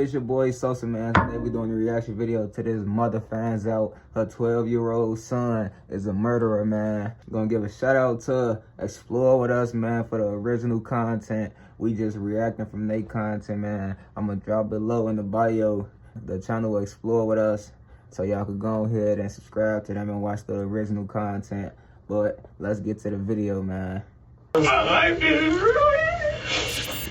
It's your boy Sosa, man. Today we doing a reaction video to this mother finds out her 12-year-old son is a murderer, man. Gonna give a shout out to Explore With Us, man, for the original content. We just reacting from their content, man. I'm gonna drop below in the bio the channel Explore With Us, so y'all could go ahead and subscribe to them and watch the original content. But let's get to the video, man. My life is ruined.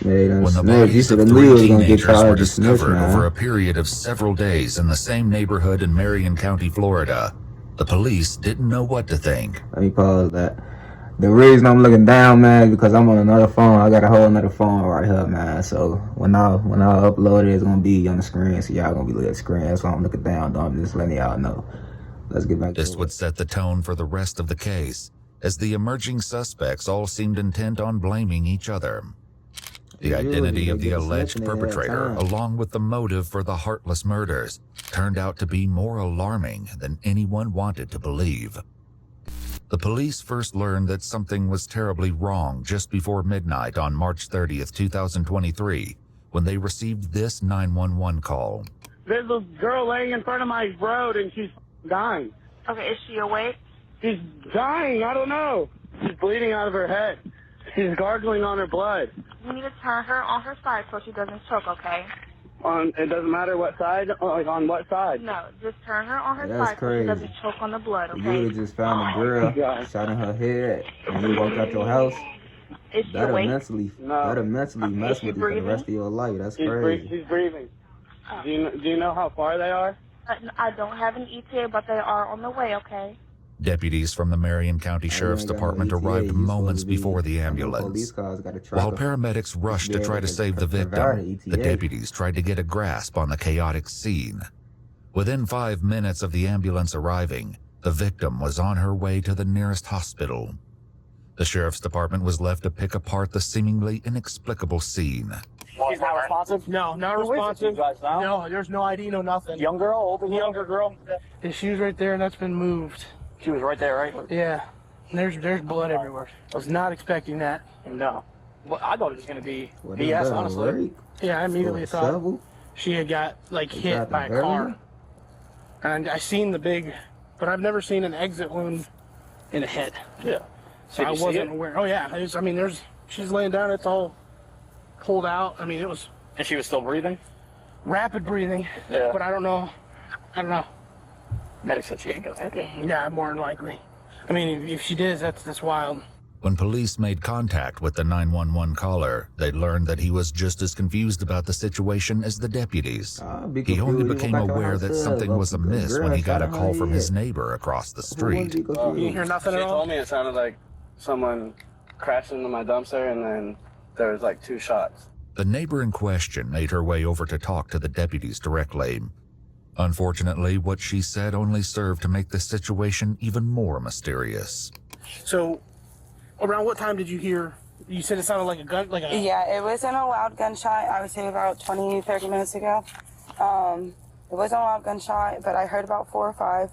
When the bodies of three teenagers were discovered over a period of several days in the same neighborhood in Marion County, Florida, the police didn't know what to think. Let me pause that. The reason I'm looking down, man, is because I'm on another phone. I got a whole another phone right here, man. So when I upload it, it's gonna be on the screen. So y'all gonna be looking at the screen. That's why I'm looking down, though. I'm just letting y'all know. Let's get back to it. This would set the tone for the rest of the case, as the emerging suspects all seemed intent on blaming each other. The identity of the alleged perpetrator, along with the motive for the heartless murders, turned out to be more alarming than anyone wanted to believe. The police first learned that something was terribly wrong just before midnight on March 30th, 2023, when they received this 911 call. There's a girl laying in front of my road and she's dying. Okay, is she awake? She's dying, I don't know. She's bleeding out of her head. She's gargling on her blood. You need to turn her on her side so she doesn't choke, okay? It doesn't matter what side, like on what side? No, just turn her on her That's side crazy. so she doesn't choke on the blood, You okay? would've just found a girl shot in her head and you walked out your house. Is she That'll awake? mentally mess with you for the rest of your life. That's crazy. She's breathing. Oh. Do you know how far they are? I don't have an ETA, but they are on the way, okay? Deputies from the Marion County Sheriff's Department arrived moments before the ambulance. While paramedics rushed to try to save the victim, the deputies tried to get a grasp on the chaotic scene. Within 5 minutes of the ambulance arriving, the victim was on her way to the nearest hospital. The Sheriff's Department was left to pick apart the seemingly inexplicable scene. She's not responsive? No, not responsive. No, there's no ID, no nothing. Young girl, older girl? Younger girl. Yeah, she was right there, and that's been moved. She was right there, right? Yeah, and there's blood everywhere. I was not expecting that. No. Well, I thought it was going to be What BS, is that, honestly. rape? Yeah, I immediately Or thought shovel? she had got like Is hit that by a the car. barrier? And I seen the big, but I've never seen an exit wound in the head. Yeah. So I wasn't aware. Oh yeah, she's laying down. It's all pulled out. I mean, it was And she was still breathing? rapid breathing. Yeah. But I don't know. Medic said she ain't gonna hit. Yeah, more than likely. I mean, if she did, that's wild. When police made contact with the 911 caller, they learned that he was just as confused about the situation as the deputies. He only became aware that something was amiss when he got a call from his neighbor across the street. You didn't hear nothing She at all? told me it sounded like someone crashed into my dumpster and then there was like 2 shots. The neighbor in question made her way over to talk to the deputies directly. Unfortunately, what she said only served to make the situation even more mysterious. So, around what time did you hear? You said it sounded like a gun, like a... Yeah, it wasn't a loud gunshot. I would say about 20, 30 minutes ago. It wasn't a loud gunshot, but I heard about 4 or 5.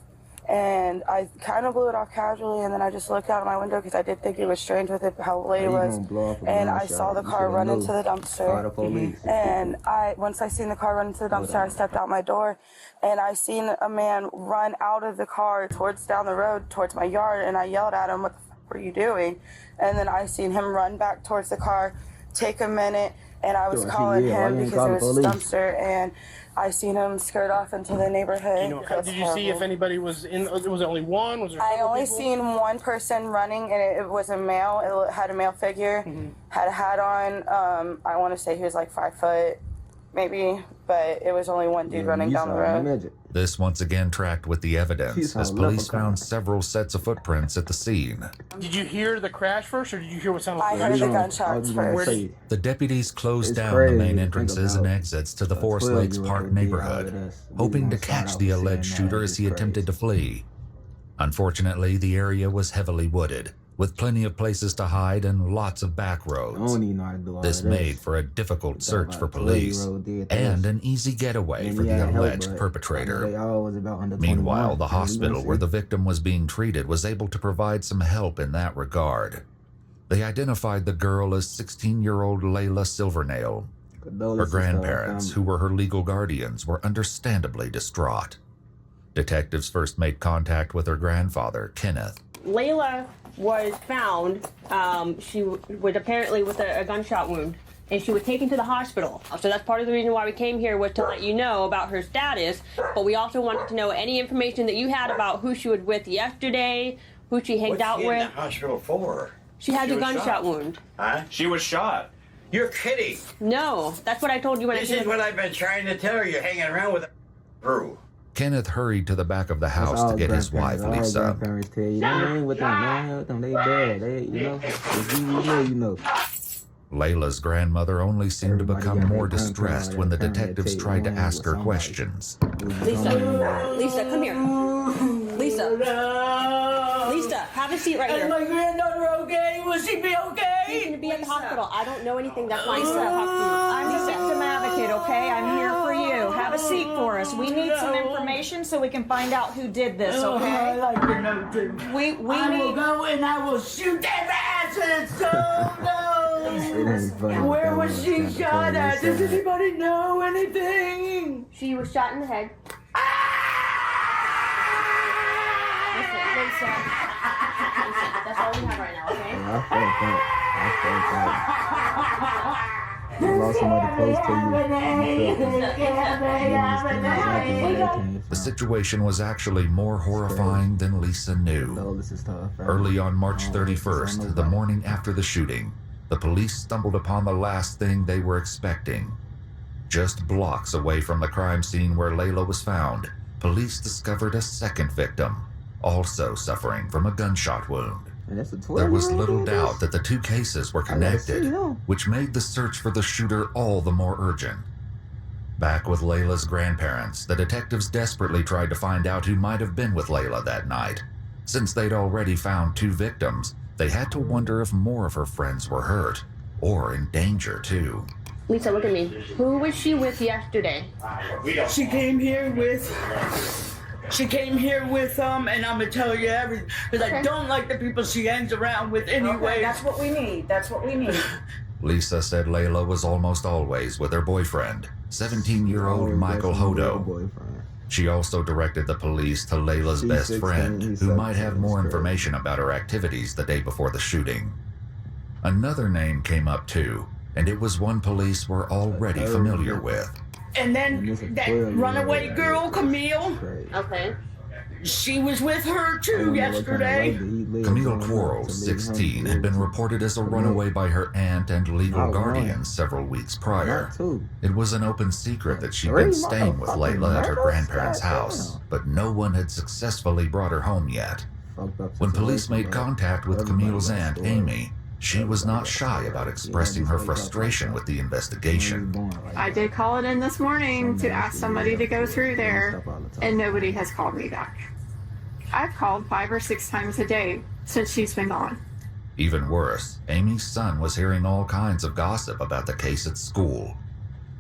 And I kind of blew it off casually, and then I just looked out of my window because I did think it was strange with it, how late it was. And I saw the car run into the dumpster. And once I seen the car run into the dumpster, I stepped out my door, and I seen a man run out of the car down the road towards my yard, and I yelled at him, "What the fuck were you doing?" And then I seen him run back towards the car, take a minute, and I was calling him because it was a dumpster, and I seen him skirt off into the neighborhood. Did you see if anybody was in? Was it only one? Was there I several only people? seen one person running, and it was a male. It had a male figure, had a hat on. I want to say he was like 5 foot, maybe, but it was only one dude running down the road. This once again tracked with the evidence, as police found several sets of footprints at the scene. Did you hear the crash first, or did you hear what sounded like? I heard the gunshots first. The deputies closed down the main entrances and exits to the Forest Lakes Park neighborhood, hoping to catch the alleged shooter as he attempted to flee. Unfortunately, the area was heavily wooded, with plenty of places to hide and lots of back roads. This made for a difficult search for police and an easy getaway for the alleged perpetrator. Meanwhile, the hospital where the victim was being treated was able to provide some help in that regard. They identified the girl as 16-year-old Layla Silvernail. Her grandparents, who were her legal guardians, were understandably distraught. Detectives first made contact with her grandfather, Kenneth. Layla was found, she was apparently with a gunshot wound, and she was taken to the hospital. So that's part of the reason why we came here, was to let you know about her status, but we also wanted to know any information that you had about who she was with yesterday, who she hanged out with. What's she in the hospital for? She had a gunshot wound. Huh? She was shot. You're kidding. No, that's what I told you when This I is came. what I've been trying to tell her. You're hanging around with a crew. Kenneth hurried to the back of the house to get his wife, Lisa. Grandparents tell you, they ain't with them, they ain't with them, they bad, they, you know, if you know. Layla's grandmother only seemed to become more distressed when the detectives tried to ask her questions. Lisa, come here. Lisa, have a seat right here. Is my granddaughter okay? Will she be okay? She's going to be at the hospital. I don't know anything. That's why I Lisa, talk to you. I'm the victim advocate, okay? I'm here for you. Have a seat for us. We need some information so we can find out who did this, okay? I like to know too. I will go and I will shoot their asses. So no. Where was she shot at? Does anybody know anything? She was shot in the head. Listen, that's all we have right now, okay? I lost somebody close to you. The situation was actually more horrifying than Lisa knew. Early on March 31st, the morning after the shooting, the police stumbled upon the last thing they were expecting. Just blocks away from the crime scene where Layla was found, police discovered a second victim, also suffering from a gunshot wound. There was little doubt that the two cases were connected, which made the search for the shooter all the more urgent. Back with Layla's grandparents, the detectives desperately tried to find out who might have been with Layla that night. Since they'd already found two victims, they had to wonder if more of her friends were hurt, or in danger too. Lisa, look at me. Who was she with yesterday? She came here with, and I'm gonna tell you everything, because I don't like the people she hangs around with anyway. Okay, that's what we need. That's what we need. Lisa said Layla was almost always with her boyfriend, 17-year-old Michael Hodo. She also directed the police to Layla's best friend, who might have more information about her activities the day before the shooting. Another name came up too, and it was one police were already familiar with. And then that runaway girl, Camille. Okay. She was with her too yesterday. Camille Quarles, 16, had been reported as a runaway by her aunt and legal guardian several weeks prior. It was an open secret that she'd been staying with Layla at her grandparents' house, but no one had successfully brought her home yet. When police made contact with Camille's aunt, Amy, she was not shy about expressing her frustration with the investigation. I did call it in this morning to ask somebody to go through there, and nobody has called me back. I've called 5 or 6 times a day since she's been gone. Even worse, Amy's son was hearing all kinds of gossip about the case at school.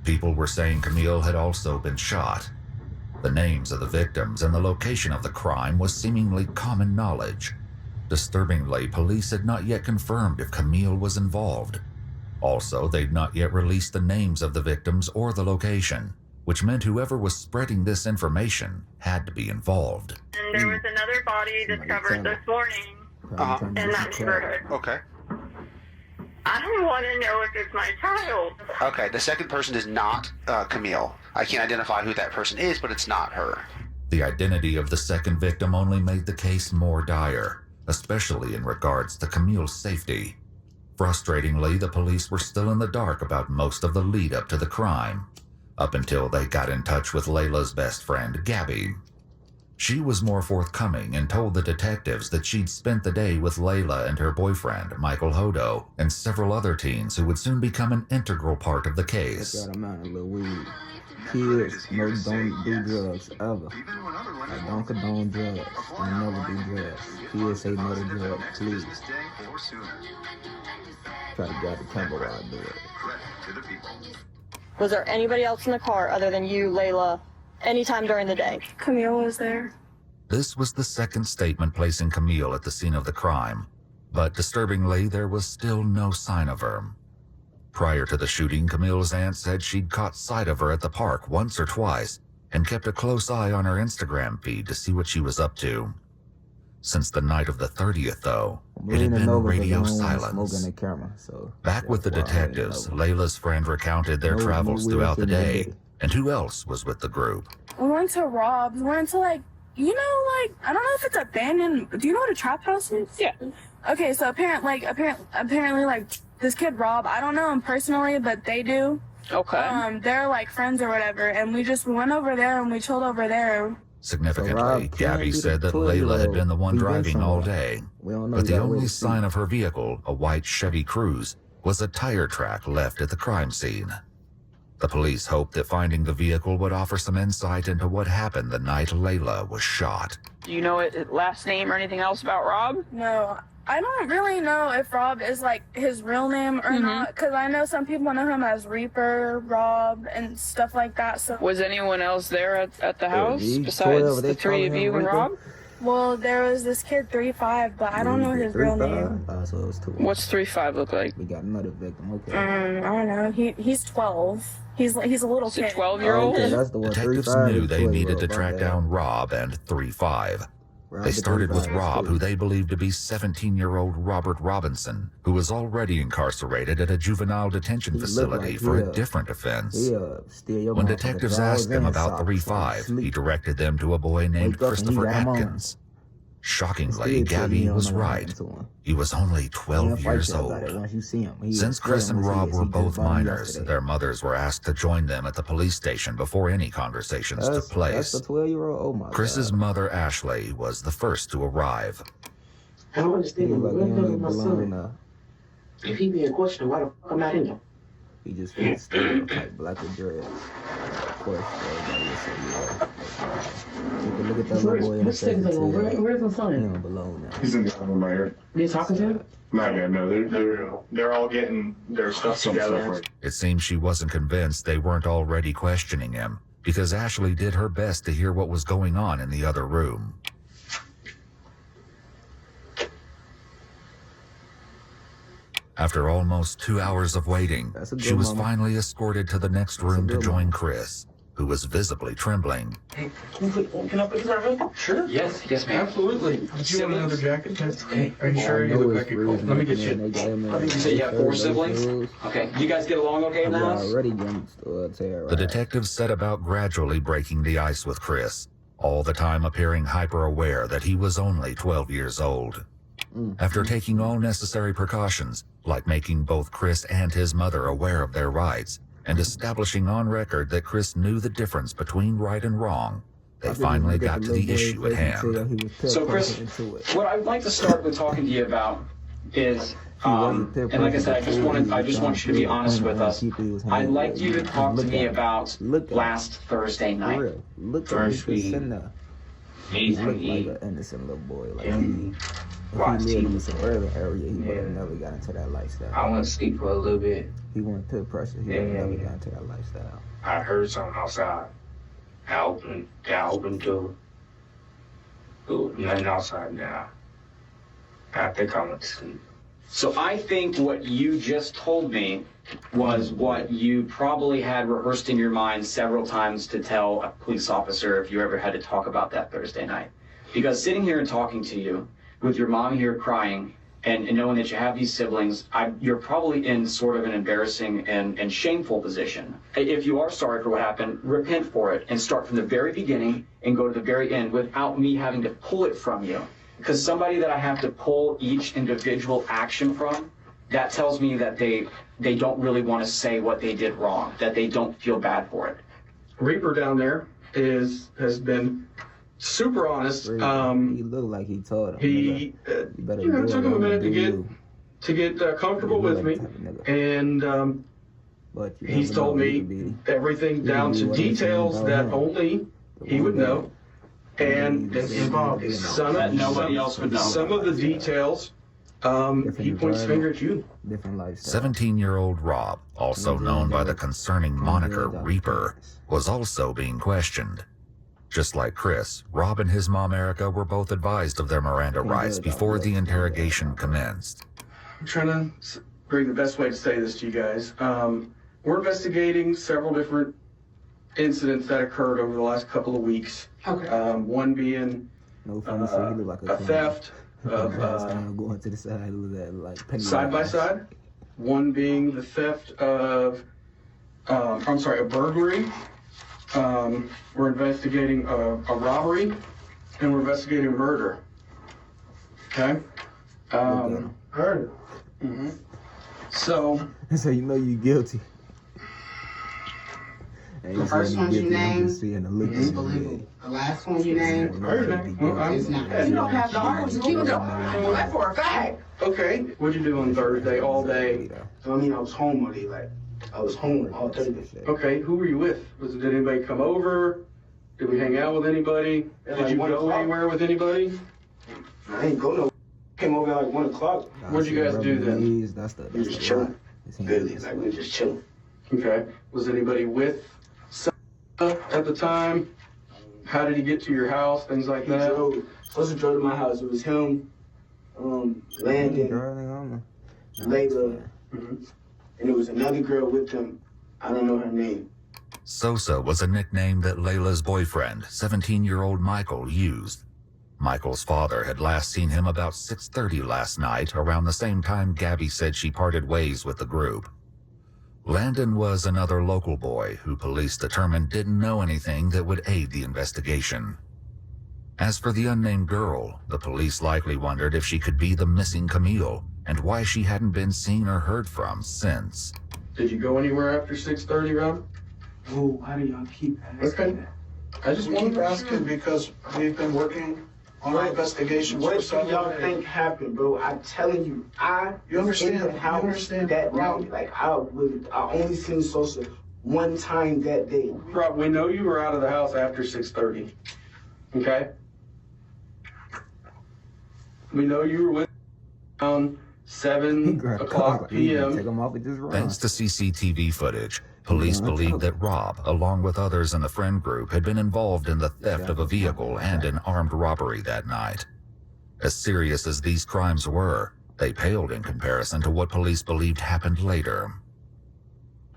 People were saying Camille had also been shot. The names of the victims and the location of the crime was seemingly common knowledge. Disturbingly, police had not yet confirmed if Camille was involved. Also, they'd not yet released the names of the victims or the location, which meant whoever was spreading this information had to be involved. And there was another body discovered this morning in that neighborhood. Okay. I don't want to know if it's my child. Okay, the second person is not Camille. I can't identify who that person is, but it's not her. The identity of the second victim only made the case more dire, especially in regards to Camille's safety. Frustratingly, the police were still in the dark about most of the lead up to the crime, up until they got in touch with Layla's best friend, Gabby. She was more forthcoming and told the detectives that she'd spent the day with Layla and her boyfriend, Michael Hodo, and several other teens who would soon become an integral part of the case. Kids don't do drugs ever. I don't condone drugs. I never do drugs. Kids say no to drugs, please. Try to grab the temple while I do it. Was there anybody else in the car other than you, Layla, anytime during the day? Camille was there. This was the second statement placing Camille at the scene of the crime, but disturbingly, there was still no sign of her. Prior to the shooting, Camille's aunt said she'd caught sight of her at the park once or twice and kept a close eye on her Instagram feed to see what she was up to. Since the night of the 30th, though, it had been radio silence. Back with the detectives, Layla's friend recounted their travels throughout the day, and who else was with the group? We went to Rob's. We went to I don't know if it's abandoned. Do you know what a trap house is? Yeah. Okay, so apparently, this kid Rob, I don't know him personally, but they do. Okay. They're like friends or whatever, and we went over there and we chilled over there. Significantly, Gabby said that Layla had been the one driving all day, but the only sign of her vehicle, a white Chevy Cruze, was a tire track left at the crime scene. The police hoped that finding the vehicle would offer some insight into what happened the night Layla was shot. Do you know his last name or anything else about Rob? No, I don't really know if Rob is his real name or not, because I know some people know him as Reaper, Rob, and stuff like that. So was anyone else there at the house besides the three of you and Rob? Well, there was this kid 3-5, but I don't know his real name. So it was 2. What's 3-5 look like? We got another victim. Okay. I don't know. He's 12. He's a little kid. 12-year-old? Okay, that's the one. Detectives knew they needed to track down Rob and 3-5. They started with Rob, who they believed to be 17-year-old Robert Robinson, who was already incarcerated at a juvenile detention facility for a different offense. When detectives asked him about 3-5, he directed them to a boy named Christopher Atkins. Shockingly, Gabby was right. He was only 12 years old. Since Chris and Rob were both minors, their mothers were asked to join them at the police station before any conversations took place. Chris's mother, Ashley, was the first to arrive. I don't understand. My son. If he being questioned, why the fuck I'm not in there? He just feels stereotype, black with dreads. Of course, everybody will say, yeah. You can look at that little boy in the face and tell where's my son? He don't belong now. He's in the other room right here. They talking to him? Not yet, no. They're all getting their stuff together. It seems she wasn't convinced they weren't already questioning him, because Ashley did her best to hear what was going on in the other room. After almost 2 hours of waiting, she was finally escorted to the next room to join Chris, who was visibly trembling. Hey, can I put you right here? Sure. Yes, ma'am. Absolutely. Do you want another jacket? Hey, are you sure you look like you're cold? Let me get you. I think you said you have 4 siblings? Okay. You guys get along okay in the house? The detectives set about gradually breaking the ice with Chris, all the time appearing hyper-aware that he was only 12 years old. After taking all necessary precautions, like making both Chris and his mother aware of their rights, and establishing on record that Chris knew the difference between right and wrong, they finally got to the issue at hand. So, Chris, what I'd like to start with talking to you about is, and like I said, I just want you to be honest with us. I'd like you to talk to me about last Thursday night. First week. He looked like an innocent little boy. Like if he lived in some urban area, he would have never got into that lifestyle. I went to sleep for a little bit. He went to pressure. He would have never got into that lifestyle. I heard something outside. I opened the door. There was nothing outside now. I think I went to sleep. So I think what you just told me was what you probably had rehearsed in your mind several times to tell a police officer if you ever had to talk about that Thursday night. Because sitting here and talking to you, with your mom here crying, and knowing that you have these siblings, you're probably in sort of an embarrassing and shameful position. If you are sorry for what happened, repent for it and start from the very beginning and go to the very end without me having to pull it from you. Because somebody that I have to pull each individual action from, that tells me that they don't really want to say what they did wrong, that they don't feel bad for it. Reaper down there has been super honest. He looked like he told him. He took him a minute to get comfortable with me, and he's told me everything down to details that only he would know, and involved some of the details. He points finger at you. 17-year-old Rob, also known by the concerning moniker Reaper, was also being questioned. Just like Chris, Rob and his mom Erica were both advised of their Miranda rights before the interrogation commenced. I'm trying to bring the best way to say this to you guys. We're investigating several different incidents that occurred over the last couple of weeks. Okay. One being a theft of going to the side like side by side. One being the theft of, a burglary. We're investigating a robbery, and we're investigating a murder. Okay. Heard. Mm-hmm. So you know you're guilty. The first one you named is believable. The last one you named is not. You don't have the heart to keep it up. That's for a fact. Okay. What'd you do on Thursday all day? I mean, I was home all day. Like, I was home all Thursday. Okay. Who were you with? Did anybody come over? Did we hang out with anybody? Did you go anywhere with anybody? I ain't go nowhere. Came over at like 1 o'clock. What'd you guys do then? We were just chilling. Literally, like we were just chilling. Okay. Was anybody with at the time? How did he get to your house? Things like that. Supposed to drove to my house. It was him, Landon, Layla, and there was another girl with him. I don't know her name. Sosa was a nickname that Layla's boyfriend, 17-year-old Michael, used. Michael's father had last seen him about 6:30 last night, around the same time Gabby said she parted ways with the group. Landon was another local boy who police determined didn't know anything that would aid the investigation. As for the unnamed girl, the police likely wondered if she could be the missing Camille and why she hadn't been seen or heard from since. Did you go anywhere after 6:30, Rob? Oh, why do y'all keep asking that? I just wanted to ask you because we've been working on our investigations. What do y'all think happened, bro? I'm telling you, you understand in the house that night. Like I only seen Sosa one time that day. Rob, we know you were out of the house after 6:30. Okay. We know you were with around 7 o'clock p.m. Thanks to CCTV footage, police believe that Rob, along with others in the friend group, had been involved in the theft of a vehicle and an armed robbery that night. As serious as these crimes were, they paled in comparison to what police believed happened later.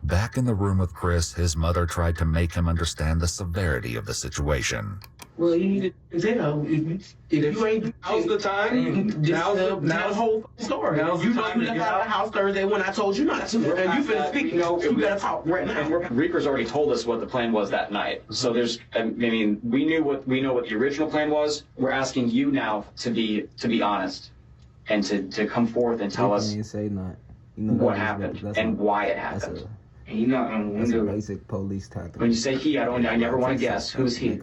Back in the room with Chris, his mother tried to make him understand the severity of the situation. Well, you need to tell. If you ain't, now's the time. Now's the whole story. You know you left out of the house Thursday when I told you not to, and you finna speak. You better talk right now. Reaper's already told us what the plan was that night. So there's, I mean, we know what the original plan was. We're asking you now to be honest, and to come forth and tell us what happened and why it happened. And you know, that's a basic police tactic. When you say he, I never want to guess. Who's he?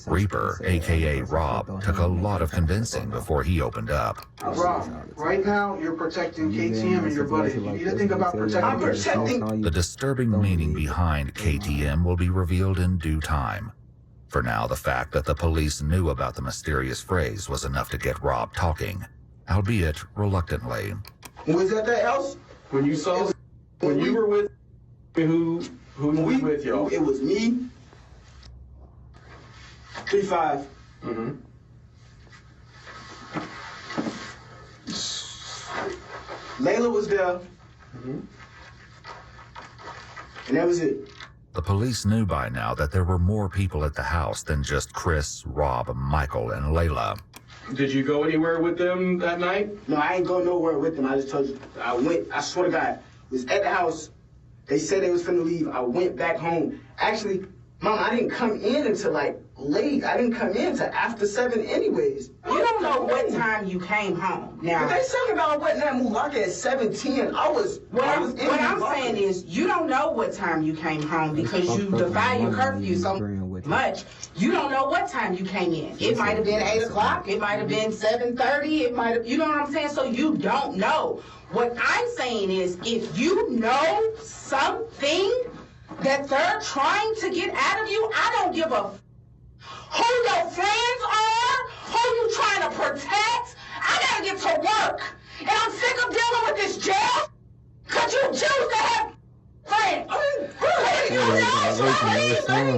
Reaper, aka Rob, took a lot of convincing before he opened up. Rob, right now you're protecting KTM and your buddy. You need to think about protecting. The disturbing meaning behind KTM will be revealed in due time. For now, the fact that the police knew about the mysterious phrase was enough to get Rob talking, albeit reluctantly. Was that the house? When you saw, when you were with, who was with y'all? It was me. 3-5. Layla was there. And that was it. The police knew by now that there were more people at the house than just Chris, Rob, Michael, and Layla. Did you go anywhere with them that night? No, I ain't go nowhere with them. I just told you. I went, I swear to God, was at the house. They said they was finna leave. I went back home. Actually, Mom, I didn't come in until like late. I didn't come in until after 7 anyways. You don't know what time you came home. Now, but they said about I wasn't at Mulaka at 7:10. What I'm saying is, you don't know what time you came home because you defy your curfew so much. You don't know what time you came in. It might have been 8 o'clock. It might have been 7:30. It might have, you know what I'm saying? So you don't know. What I'm saying is, if you know something that they're trying to get out of you, I don't give a who your friends are, who you trying to protect. I gotta get to work. And I'm sick of dealing with this jail. Cause you choose to have friends. You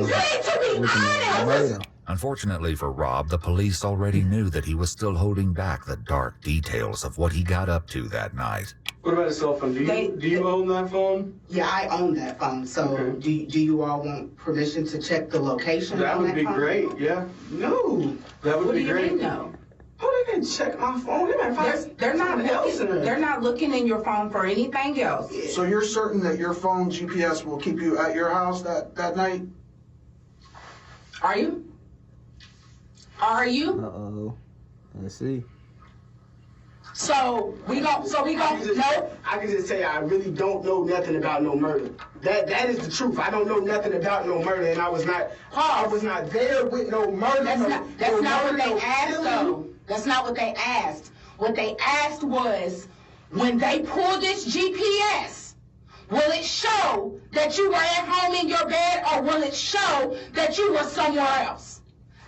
need to be honest. Unfortunately for Rob, the police already knew that he was still holding back the dark details of what he got up to that night. What about his cell phone? Do you own that phone? Yeah, I own that phone. So do you all want permission to check the location That on would that be phone? great, yeah. No. That would What be do you great. mean, no? Oh, they didn't check my phone. They might find They're not something else in looking. there. They're not looking in your phone for anything else. So you're certain that your phone GPS will keep you at your house that night? Are you? Are you? Uh-oh. Let's see. So we gon' no. I can just say I really don't know nothing about no murder. That is the truth. I don't know nothing about no murder, and I was not there with no murder. That's not what they asked though. That's not what they asked. What they asked was, when they pull this GPS, will it show that you were at home in your bed, or will it show that you were somewhere else?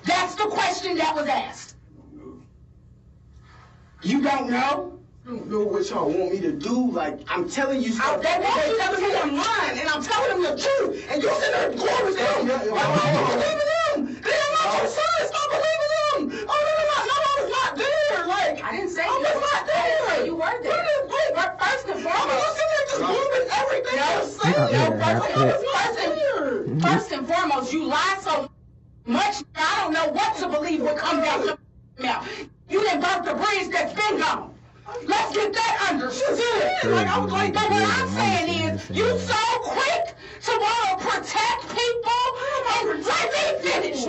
That's the question that was asked. You don't know? I don't know what y'all want me to do. Like, I'm telling you stuff. They want you to be in line, and I'm telling them the truth, and you sit there going with them. Why don't believe in them? They are not your son. Stop believing them. Oh, no, I was not there. Like, I didn't say you was not there. You were there. Wait, first and foremost. I'm looking at this woman, everything you're saying. First and foremost, you lie so much, I don't know what to believe will come down your mouth. You didn't burn the bridge that's been gone. Let's get that understood. But what I'm saying is, you so quick to want to protect people, and let me finish.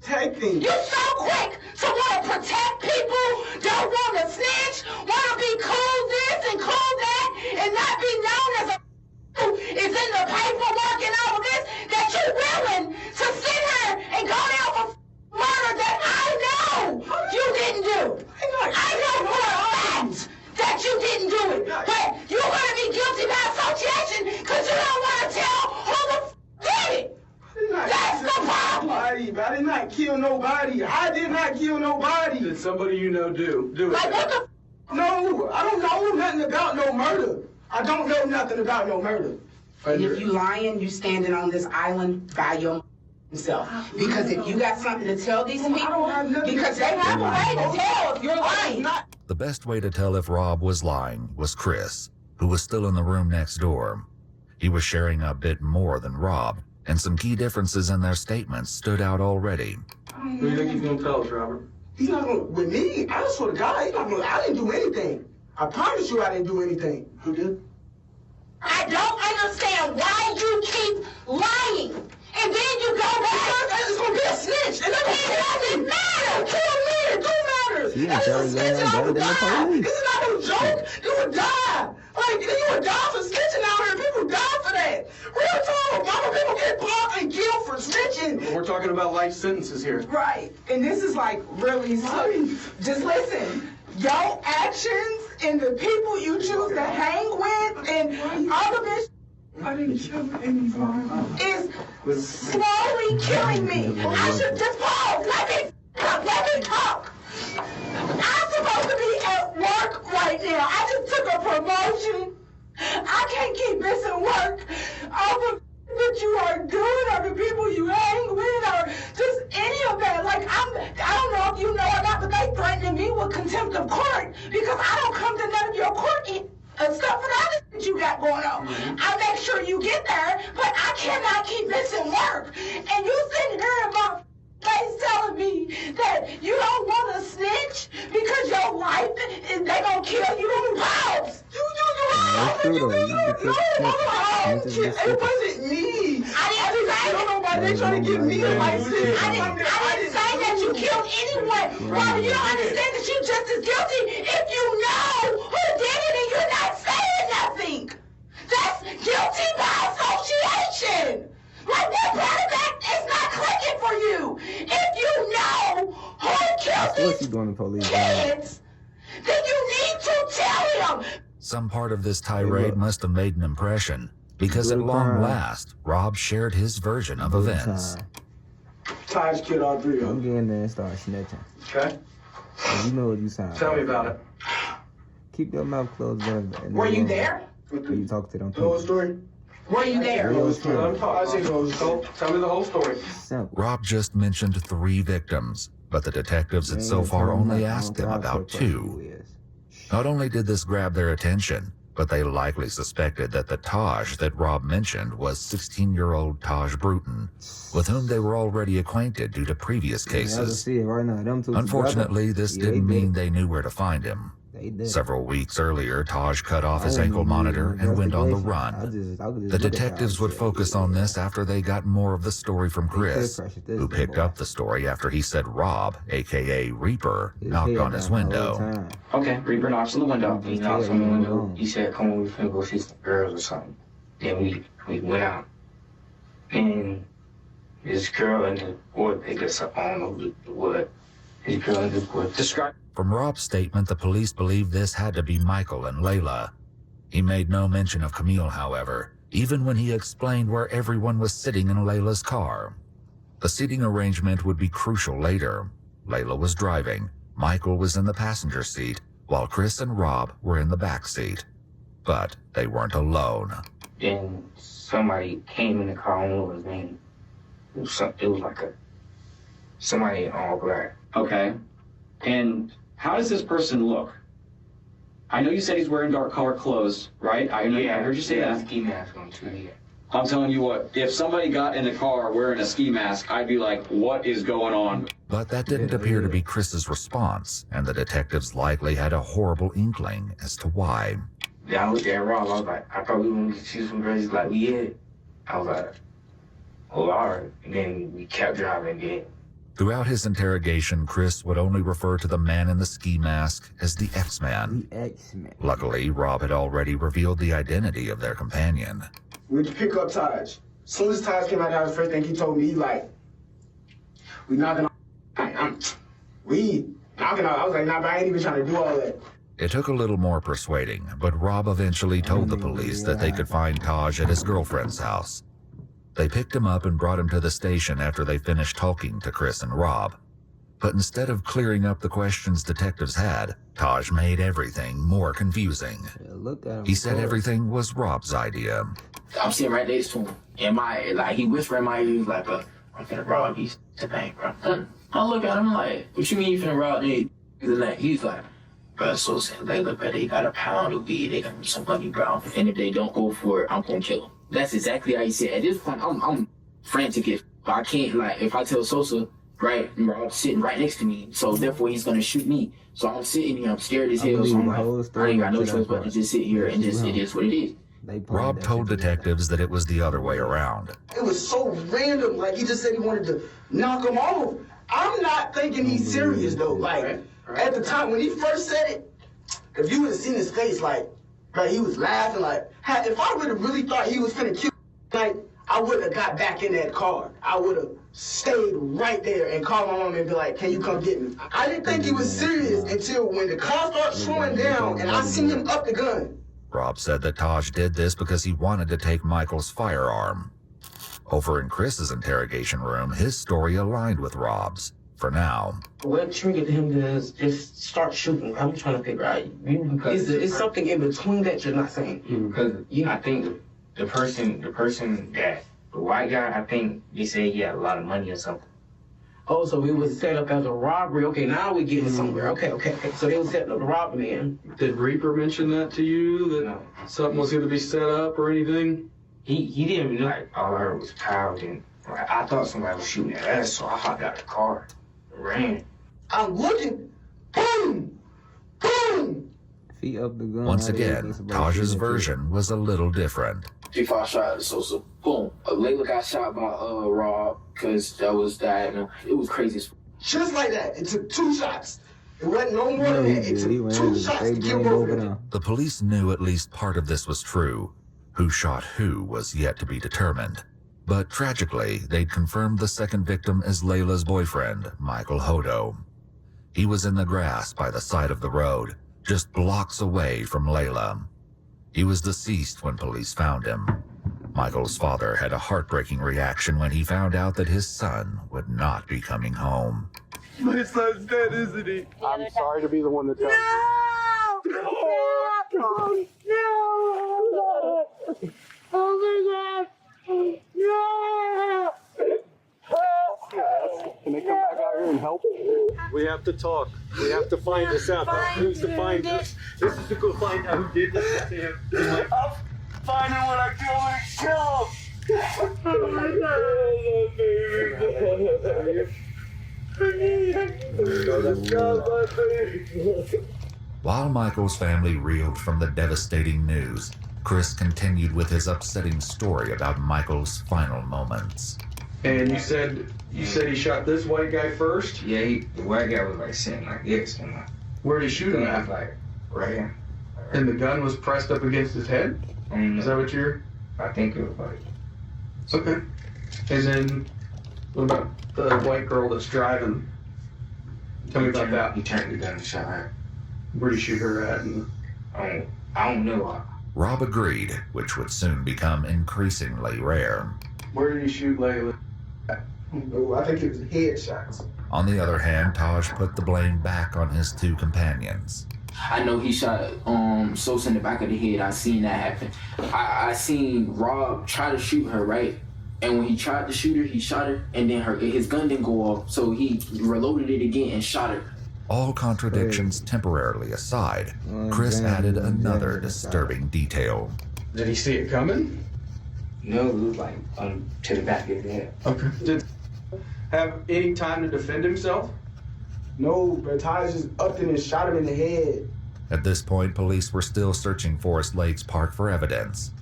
Protecting. You so quick to want to protect people, don't want to snitch, want to be cool this and cool that, and not be known as a is in the paperwork and all this, that you're willing to sit here and go down for murder that I know you didn't do. I know for a fact that you didn't do it. But you're going to be guilty by association because you don't want to tell who the did it. That's the problem. I did not kill nobody. I did not kill nobody. Did somebody you know do it? Like, what the No, I don't know nothing about no murder. I don't know nothing about no murder. And if you lying, you standing on this island by yourself. Because if you got something to tell these people, because they have a way to tell if you're lying. The best way to tell if Rob was lying was Chris, who was still in the room next door. He was sharing a bit more than Rob, and some key differences in their statements stood out already. What do you think he's going to tell us, Robert? He's not going to, with me, I swear to God, he's not going to, I didn't do anything. I promise you I didn't do anything. Who did? I don't understand why you keep lying. And then you go back. It's going to be a snitch. And it doesn't matter. Kill me. It don't matter. That's a snitch and I would die. This is not no joke. You would die. Like, you would die for snitching out here. People die for that. Real talk. Mama, people get popped and killed for snitching. We're talking about life sentences here. Right. And this is like really just listen. Your actions and the people you choose to hang with and all the bitch I didn't kill anyone. is slowly killing me. I should just pause. Let me talk. I'm supposed to be at work right now. I just took a promotion. I can't keep missing work over that you are doing, or the people you hang with, or just any of that. Like, I don't know if you know or not, but they threatening me with contempt of court because I don't come to none of your court stuff for that that you got going on. I make sure you get there, but I cannot keep missing work. And you sitting here in my face telling me that you don't want to snitch because your life is they gonna kill you. Pause. It wasn't me. I didn't know why they trying to give me a license. I didn't say that you killed anyone. Robert, you don't understand that you just as guilty if you know who did it and you're not saying nothing. That's guilty by association. Like, what part of that is not clicking for you? If you know who killed these kids, then you need to tell him. Some part of this tirade must have made an impression, because at long last, Rob shared his version of events. Taj killed all three of them. I'm getting there and start snitching. Okay. You know what you sound. Tell me about it. Keep your mouth closed. Were you there? You talk to them The whole people. story? Were you there? Tell me the whole story. Rob just mentioned 3 victims, but the detectives had so far only asked him about 2. Not only did this grab their attention, but they likely suspected that the Taj that Rob mentioned was 16-year-old Taj Bruton, with whom they were already acquainted due to previous cases. Unfortunately, this didn't mean they knew where to find him. Several weeks earlier, Taj cut off his ankle monitor and went on the run. The detectives would focus on this after they got more of the story from Chris, who picked up the story after he said Rob, aka Reaper, knocked on his window. Okay, Reaper knocks on the window. He knocks on the window. He said, come on, we finna go see some girls or something. Then we went out. And this girl and the boy picked us up. I don't know what. This girl and the boy described. From Rob's statement, the police believed this had to be Michael and Layla. He made no mention of Camille, however, even when he explained where everyone was sitting in Layla's car. The seating arrangement would be crucial later. Layla was driving, Michael was in the passenger seat, while Chris and Rob were in the back seat. But they weren't alone. Then somebody came in the car, I don't know his name. It was like somebody in all black. Okay. And how does this person look? I know you said he's wearing dark colored clothes, right? I heard you say that. Ski mask on too, yeah. I'm telling you what, if somebody got in the car wearing a ski mask, I'd be like, what is going on? But that didn't appear to be Chris's response, and the detectives likely had a horrible inkling as to why. Yeah, I looked at Rob, I was like, I thought we were going to see some girls. He's like, yeah. I was like, oh, all right. And then we kept driving again. Throughout his interrogation, Chris would only refer to the man in the ski mask as the X-Man. Luckily, Rob had already revealed the identity of their companion. We went to pick up Taj. As soon as Taj came out of the house, the first thing he told me, he like, we knocking on, we knocking on. I was like, nah, but I ain't even trying to do all that. It took a little more persuading, but Rob eventually told the police that they could find Taj at his girlfriend's house. They picked him up and brought him to the station after they finished talking to Chris and Rob. But instead of clearing up the questions detectives had, Taj made everything more confusing. He said everything was Rob's idea. I'm sitting right next to him, and he whispered in my ear, he was like, I'm finna rob these to bank, bro. I look at him like, what you mean you finna rob these? He's like, bro, so they look better, they got a pound of weed, they got some money, bro. And if they don't go for it, I'm gonna kill them. That's exactly how he said. At this point, I'm frantic. But I can't, if I tell Sosa, right, Rob's sitting right next to me, so therefore he's gonna shoot me. So I'm sitting here, I'm scared as hell, so I'm like, I ain't got no choice but to just sit here and just, it is what it is. Rob told detectives that it was the other way around. It was so random, he just said he wanted to knock him off. I'm not thinking he's serious, though. At the time, when he first said it, if you would have seen his face, he was laughing, if I would have really thought he was finna kill me, I would have got back in that car. I would have stayed right there and called my mom and be like, can you come get me? I didn't think he was serious until when the car started slowing down and I seen him up the gun. Rob said that Taj did this because he wanted to take Michael's firearm. Over in Chris's interrogation room, his story aligned with Rob's, for now. What triggered him to just start shooting? I'm trying to figure out. Is something in between that you're not saying? Because I think the person that, the white guy, I think they say he had a lot of money or something. Oh, so it was set up as a robbery. Okay, now we're getting somewhere. Okay. So they were setting up the robbery then. Did Reaper mention that to you, that something was going to be set up or anything? He didn't know. All I heard was pow, and I thought somebody was shooting at us, so I hopped out the car and ran. I'm looking. Boom! Boom! Feet up the gun. Once again, Taj's version was a little different. G5 shot at Sosa. Boom. Layla got shot by Rob because that was that. It was crazy. Just like that. It took 2 shots. It wasn't no more than that. It took 2 shots to get him over there. The police knew at least part of this was true. Who shot who was yet to be determined. But tragically, they'd confirmed the second victim as Layla's boyfriend, Michael Hodo. He was in the grass by the side of the road, just blocks away from Layla. He was deceased when police found him. Michael's father had a heartbreaking reaction when he found out that his son would not be coming home. My son's dead, isn't he? I'm sorry to be the one to tell you. No! Oh my God! No! Can they come back out here and help? We have to talk. We have to find this out. Who's to find this? This is to go find out who did this to him. I'll find him when I kill him. Oh my God. While Michael's family reeled from the devastating news, Chris continued with his upsetting story about Michael's final moments. And you said he shot this white guy first? Yeah, the white guy was like sitting like this. Where did he shoot him at? Like right here. And the gun was pressed up against his head? Is that what you're? I think it was like. Okay. And then what about the white girl that's driving? Tell me about that. He turned the gun and shot her. Where did you shoot her at? And I don't know. Rob agreed, which would soon become increasingly rare. Where did he shoot Layla? I think it was headshots. On the other hand, Taj put the blame back on his two companions. I know he shot Sosa in the back of the head. I seen that happen. I seen Rob try to shoot her, right? And when he tried to shoot her, he shot her, and then his gun didn't go off, so he reloaded it again and shot her. All contradictions temporarily aside, Chris added another disturbing detail. Did he see it coming? No, it was like to the back of his head. Okay. Did he have any time to defend himself? No, but Taj just upped him and shot him in the head. At this point, police were still searching Forest Lakes Park for evidence.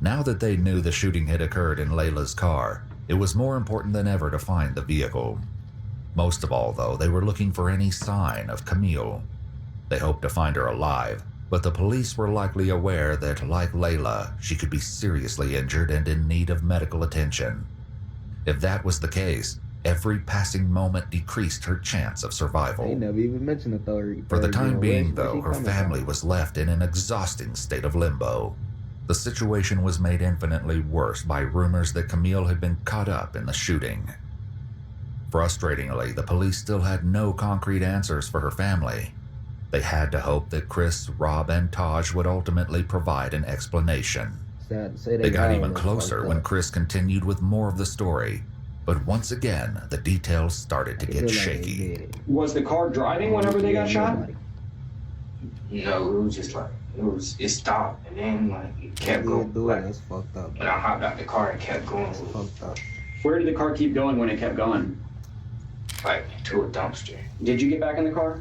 Now that they knew the shooting had occurred in Layla's car, it was more important than ever to find the vehicle. Most of all, though, they were looking for any sign of Camille. They hoped to find her alive, but the police were likely aware that, like Layla, she could be seriously injured and in need of medical attention. If that was the case, every passing moment decreased her chance of survival. They never even mentioned the For the time being, though, her family was left in an exhausting state of limbo. The situation was made infinitely worse by rumors that Camille had been caught up in the shooting. Frustratingly, the police still had no concrete answers for her family. They had to hope that Chris, Rob, and Taj would ultimately provide an explanation. They got even closer when Chris continued with more of the story, but once again, the details started to get shaky. Was the car driving whenever they got shot? No, it was just like, it stopped, and then like it kept going. That's fucked up. And I hopped out the car and kept going. Fucked up. Where did the car keep going when it kept going? Like to a dumpster. Did you get back in the car?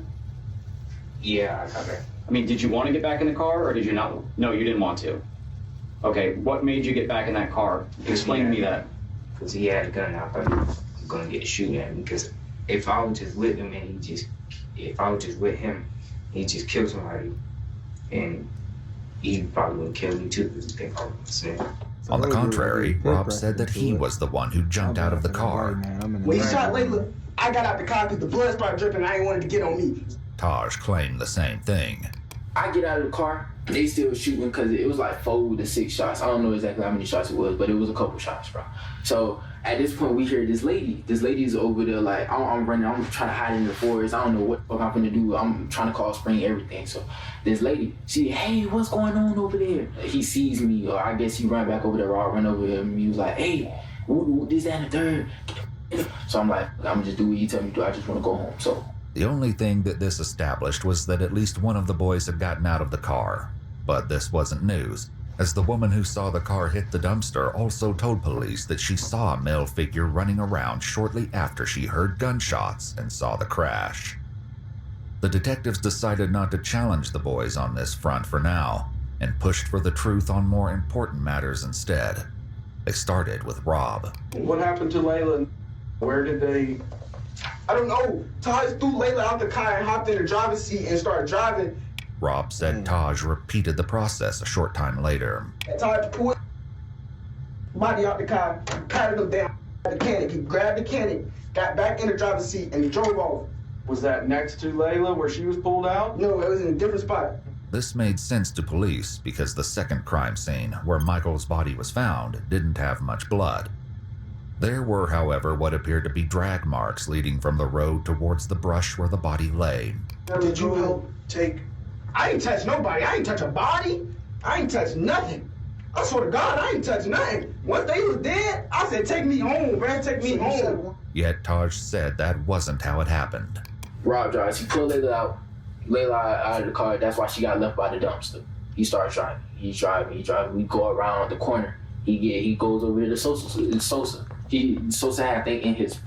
Yeah, I got back. I mean, did you want to get back in the car, or did you not? No, you didn't want to. Okay, what made you get back in that car? Explain to me that. Because he had a gun. I thought he was gonna get shooting at me. Because if I was just with him and if I was just with him, he just killed somebody, and he probably would kill me too because he think I was a snitch. On the contrary, Rob said that he was the one who jumped out of the car. When he shot Layla, I got out the car because the blood started dripping. I ain't wanted to get on me. Taj claimed the same thing. I get out of the car, they still shooting because it was like 4 to 6 shots. I don't know exactly how many shots it was, but it was a couple shots, bro. So at this point, we hear this lady. This lady's over there like, I'm running, I'm trying to hide in the forest. I don't know what the fuck I'm gonna do. I'm trying to call Spring, everything. So this lady, hey, what's going on over there? He sees me, or I guess he ran back over there, or I run over him. He was like, hey, this, that, and the third. So I'm like, I'm gonna just do what you tell me to do. I just wanna go home. So the only thing that this established was that at least one of the boys had gotten out of the car. But this wasn't news, as the woman who saw the car hit the dumpster also told police that she saw a male figure running around shortly after she heard gunshots and saw the crash. The detectives decided not to challenge the boys on this front for now, and pushed for the truth on more important matters instead. They started with Rob. What happened to Layla? Where did they... I don't know. Taj threw Layla out the car and hopped in the driver's seat and started driving. Rob said Taj repeated the process a short time later. Taj pulled body out the car, patted him down the mechanic. He grabbed the mechanic, got back in the driver's seat, and drove off. Was that next to Layla where she was pulled out? No, it was in a different spot. This made sense to police because the second crime scene, where Michael's body was found, didn't have much blood. There were, however, what appeared to be drag marks leading from the road towards the brush where the body lay. Did you help take... I ain't touch nobody. I ain't touch a body. I ain't touch nothing. I swear to God, I ain't touching nothing. Once they was dead, I said, take me home, man, take me home. Yet Taj said that wasn't how it happened. Rob drives. He pulled Layla out. Layla out of the car. That's why she got left by the dumpster. He starts driving. He's driving. We go around the corner. He goes over to Sosa. Sosa had, I think, in his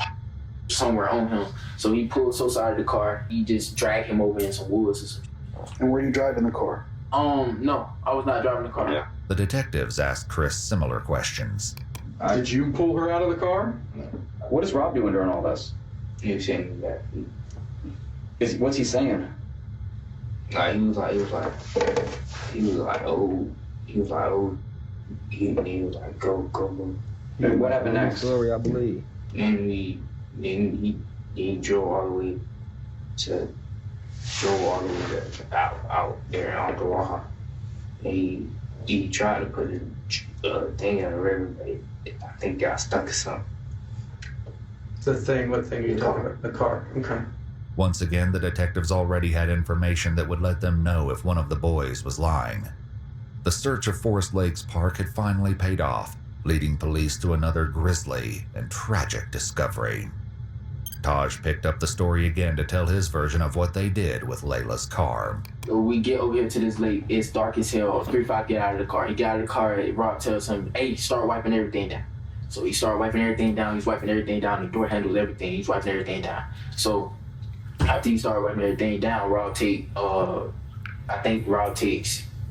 somewhere on him. So he pulled Sosa out of the car. He just dragged him over in some woods or something. And were you driving the car? No, I was not driving the car. Yeah. The detectives asked Chris similar questions. Did you pull her out of the car? What is Rob doing during all this? He was saying that. What's he saying? Like he was like, oh, he was like, go. And what happened next? Story, I believe. And he drove all the way out there on the wall. He tried to put a thing in the river, but I think got stuck or something. What thing are you talking about? The car, okay. Once again, the detectives already had information that would let them know if one of the boys was lying. The search of Forest Lakes Park had finally paid off, leading police to another grisly and tragic discovery. Taj picked up the story again to tell his version of what they did with Layla's car. We get over here to this lake. It's dark as hell. 3-5 get out of the car. He got out of the car. Rob tells him, hey, start wiping everything down. So he started wiping everything down. He's wiping everything down. The door handles everything. He's wiping everything down. So after he started wiping everything down, Rob takes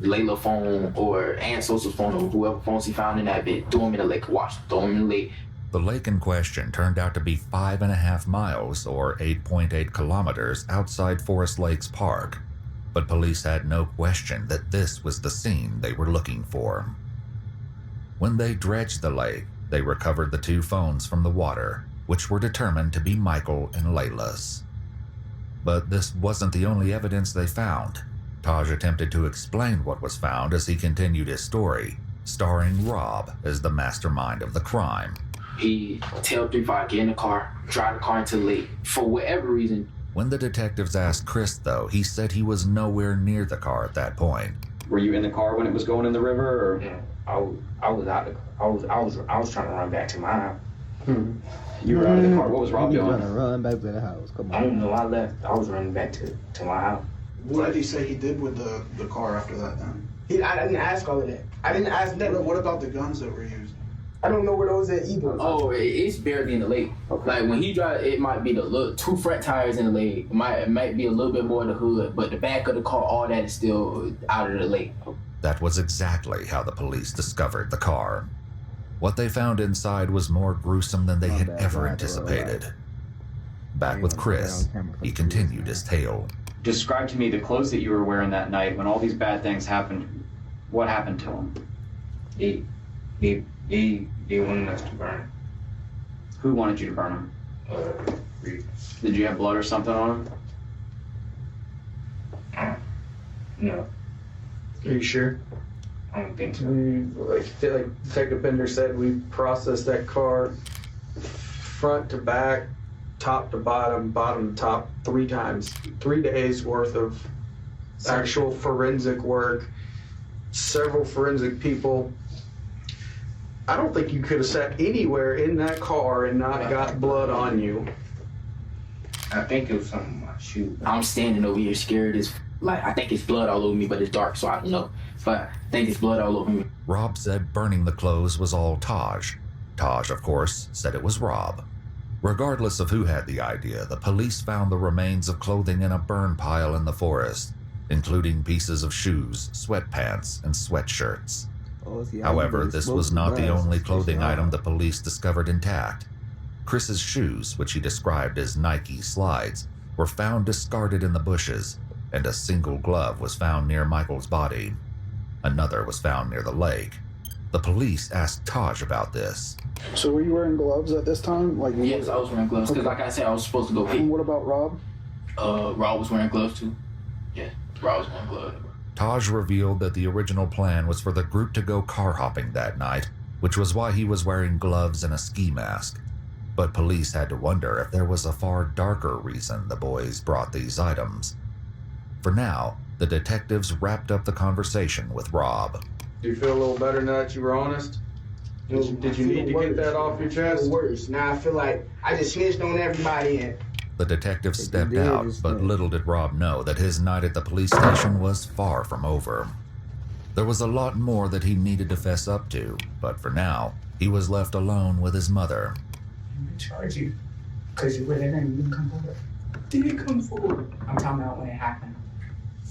Layla's phone or Aunt Sosa's phone or whoever phones he found in that bit, threw him in the lake, throw him in the lake. The lake in question turned out to be 5.5 miles or 8.8 kilometers outside Forest Lakes Park, but police had no question that this was the scene they were looking for. When they dredged the lake, they recovered the 2 phones from the water, which were determined to be Michael and Layla's. But this wasn't the only evidence they found. Taj attempted to explain what was found as he continued his story, starring Rob as the mastermind of the crime. He tell 3-5 get in the car, drive the car into the lake, for whatever reason. When the detectives asked Chris, though, he said he was nowhere near the car at that point. Were you in the car when it was going in the river, or? Yeah, I was out. I was trying to run back to my house. You were out of the car. What was Rob doing? Trying to run back to the house. Come on. I don't know. I left. I was running back to my house. What did he say he did with the car after that then? I didn't ask all of that. I didn't ask that. What about the guns that were used? I don't know where those at either. Oh, it's barely in the lake. Okay. Like when he drives, it might be the 2 front tires in the lake. It might be a little bit more in the hood, but the back of the car, all that is still out of the lake. That was exactly how the police discovered the car. What they found inside was more gruesome than they had ever anticipated. Back with Chris, he continued his tale. Describe to me the clothes that you were wearing that night when all these bad things happened. What happened to them? They wanted us to burn. Who wanted you to burn them? Did you have blood or something on them? No. Are you sure? I don't think so. Like Detective Bender said, we processed that car front to back, top to bottom, bottom to top 3 times. 3 days worth of actual forensic work, several forensic people. I don't think you could have sat anywhere in that car and not got blood on you. I think it was something on my shoe. I'm standing over here scared as like I think it's blood all over me, but it's dark, so I don't know. But I think it's blood all over me. Rob said burning the clothes was all Taj. Taj, of course, said it was Rob. Regardless of who had the idea, the police found the remains of clothing in a burn pile in the forest, including pieces of shoes, sweatpants, and sweatshirts. However, this was not the only clothing item the police discovered intact. Chris's shoes, which he described as Nike slides, were found discarded in the bushes, and a single glove was found near Michael's body. Another was found near the lake. The police asked Taj about this. So were you wearing gloves at this time? Yes, I was wearing gloves, because like I said, I was supposed to go hit. And what about Rob? Rob was wearing gloves too. Yeah, Rob was wearing gloves. Taj revealed that the original plan was for the group to go car hopping that night, which was why he was wearing gloves and a ski mask. But police had to wonder if there was a far darker reason the boys brought these items. For now, the detectives wrapped up the conversation with Rob. Do you feel a little better now that you were honest? Did you need to get that off your chest? Worse. Now I feel like I just snitched on everybody and The detective stepped out, but little did Rob know that his night at the police station was far from over. There was a lot more that he needed to fess up to, but for now, he was left alone with his mother. Charge you because you really didn't come forward. Did he come forward? I'm talking about when it happened.